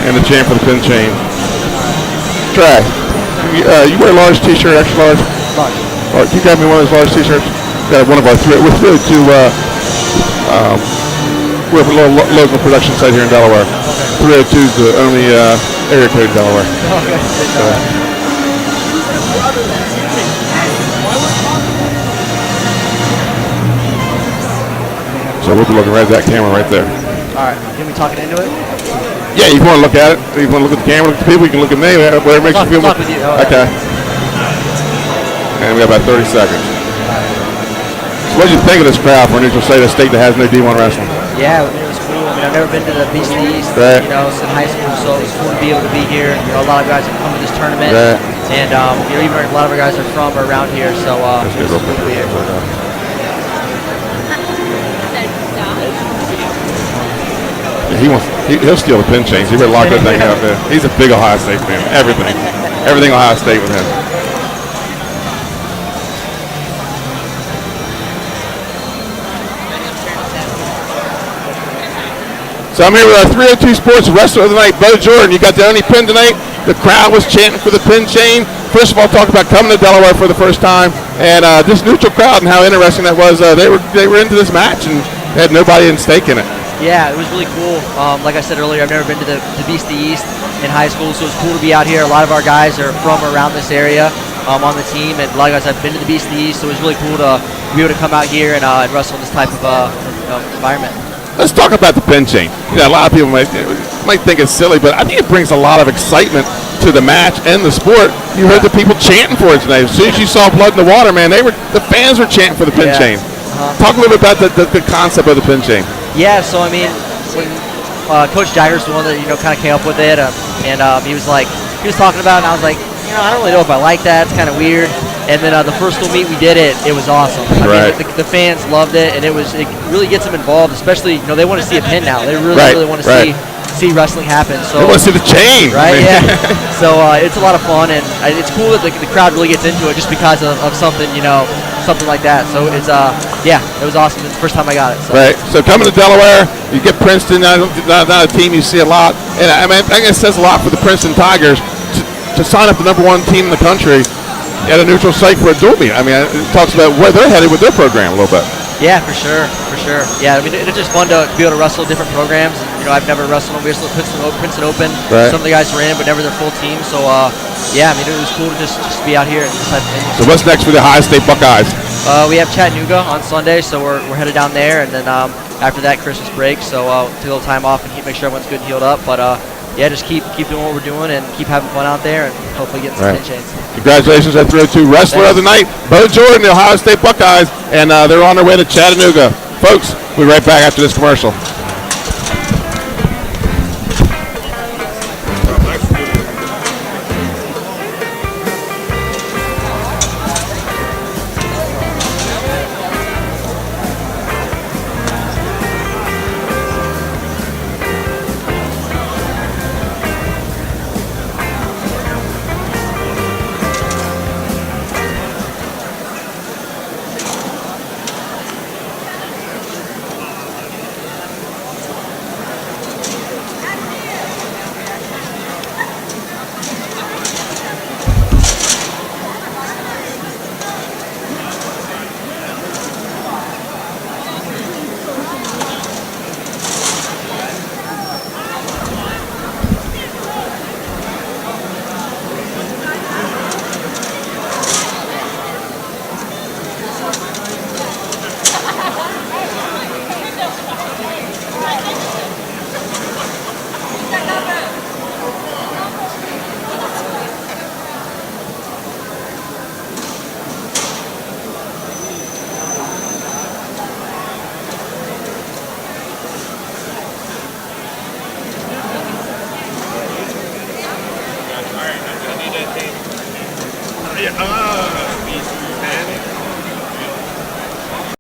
And the chain for the pin chain. Trey, you wear a large t-shirt, extra large? Large. All right, can you grab me one of those large t-shirts? Got one of our three. We're through to we're a little local production site here in Delaware. Okay. 302 is the only area code in Delaware. Okay. So we'll be looking right at that camera right there. All right, can we talk it into it? Yeah, you want to look at it. You want to look at the camera, look at the people, you can look at me, whatever makes you feel more. Okay. And we have about 30 seconds. So what did you think of this crowd for a neutral state, a state that has no D1 wrestling? Yeah, it was cool. I mean, I've never been to the Beast of the East, right. You know, since high school, so it was cool to be able to be here. You know, a lot of guys have come to this tournament, right. And you know, even a lot of our guys are from or around here, so it's cool to be here. He'll steal the pin chains. He better lock that thing up there. He's a big Ohio State fan. Everything Ohio State with him. So I'm here with our 302 Sports Wrestler of the Night, Bo Jordan. You got the only pin tonight. The crowd was chanting for the pin chain. First of all, talk about coming to Delaware for the first time, and this neutral crowd and how interesting that was. They were into this match and had nobody in stake in it. Yeah, it was really cool. Like I said earlier, I've never been to the Beast of the East in high school, so it's cool to be out here. A lot of our guys are from around this area on the team, and like I said, I've been to the Beast of the East, so it was really cool to be able to come out here and wrestle in this type of environment. Let's talk about the pin chain. You know, a lot of people might think it's silly, but I think it brings a lot of excitement to the match and the sport. You heard the people chanting for it tonight. As soon as you saw blood in the water, man, the fans were chanting for the pin chain. Talk a little bit about the concept of the pin chain. Yeah, so I mean, when Coach Jagger's the one that kind of came up with it, and he was talking about it, and I was like, I don't really know if I like that. It's kind of weird. And then the first meet we did it was awesome. I mean, the fans loved it, and it really gets them involved. Especially, they want to see a pin now. They really want to see wrestling happen. So they want to see the chain, right? Yeah. So it's a lot of fun, and it's cool that the crowd really gets into it just because of something, something like that. So it's it was awesome. It's the first time I got it. So. Right. So coming to Delaware, you get Princeton, not a team you see a lot, and I think it says a lot for the Princeton Tigers to sign up the #1 team in the country at a neutral site for a dual meet. I mean, it talks about where they're headed with their program a little bit. Yeah, for sure. Yeah, I mean, it's just fun to be able to wrestle different programs. I've never wrestled them. We wrestled Princeton Open. Right. Some of the guys were in, but never their full team. So, yeah, I mean, it was cool to just be out here. So what's next for the Ohio State Buckeyes? We have Chattanooga on Sunday, so we're headed down there, and then after that, Christmas break. So take a little time off and make sure everyone's good and healed up. But yeah, just keep doing what we're doing and keep having fun out there, and hopefully get some pin chains. Congratulations on 302 Wrestler of the Night, Bo Jordan, the Ohio State Buckeyes, and they're on their way to Chattanooga. Folks, we'll be right back after this commercial.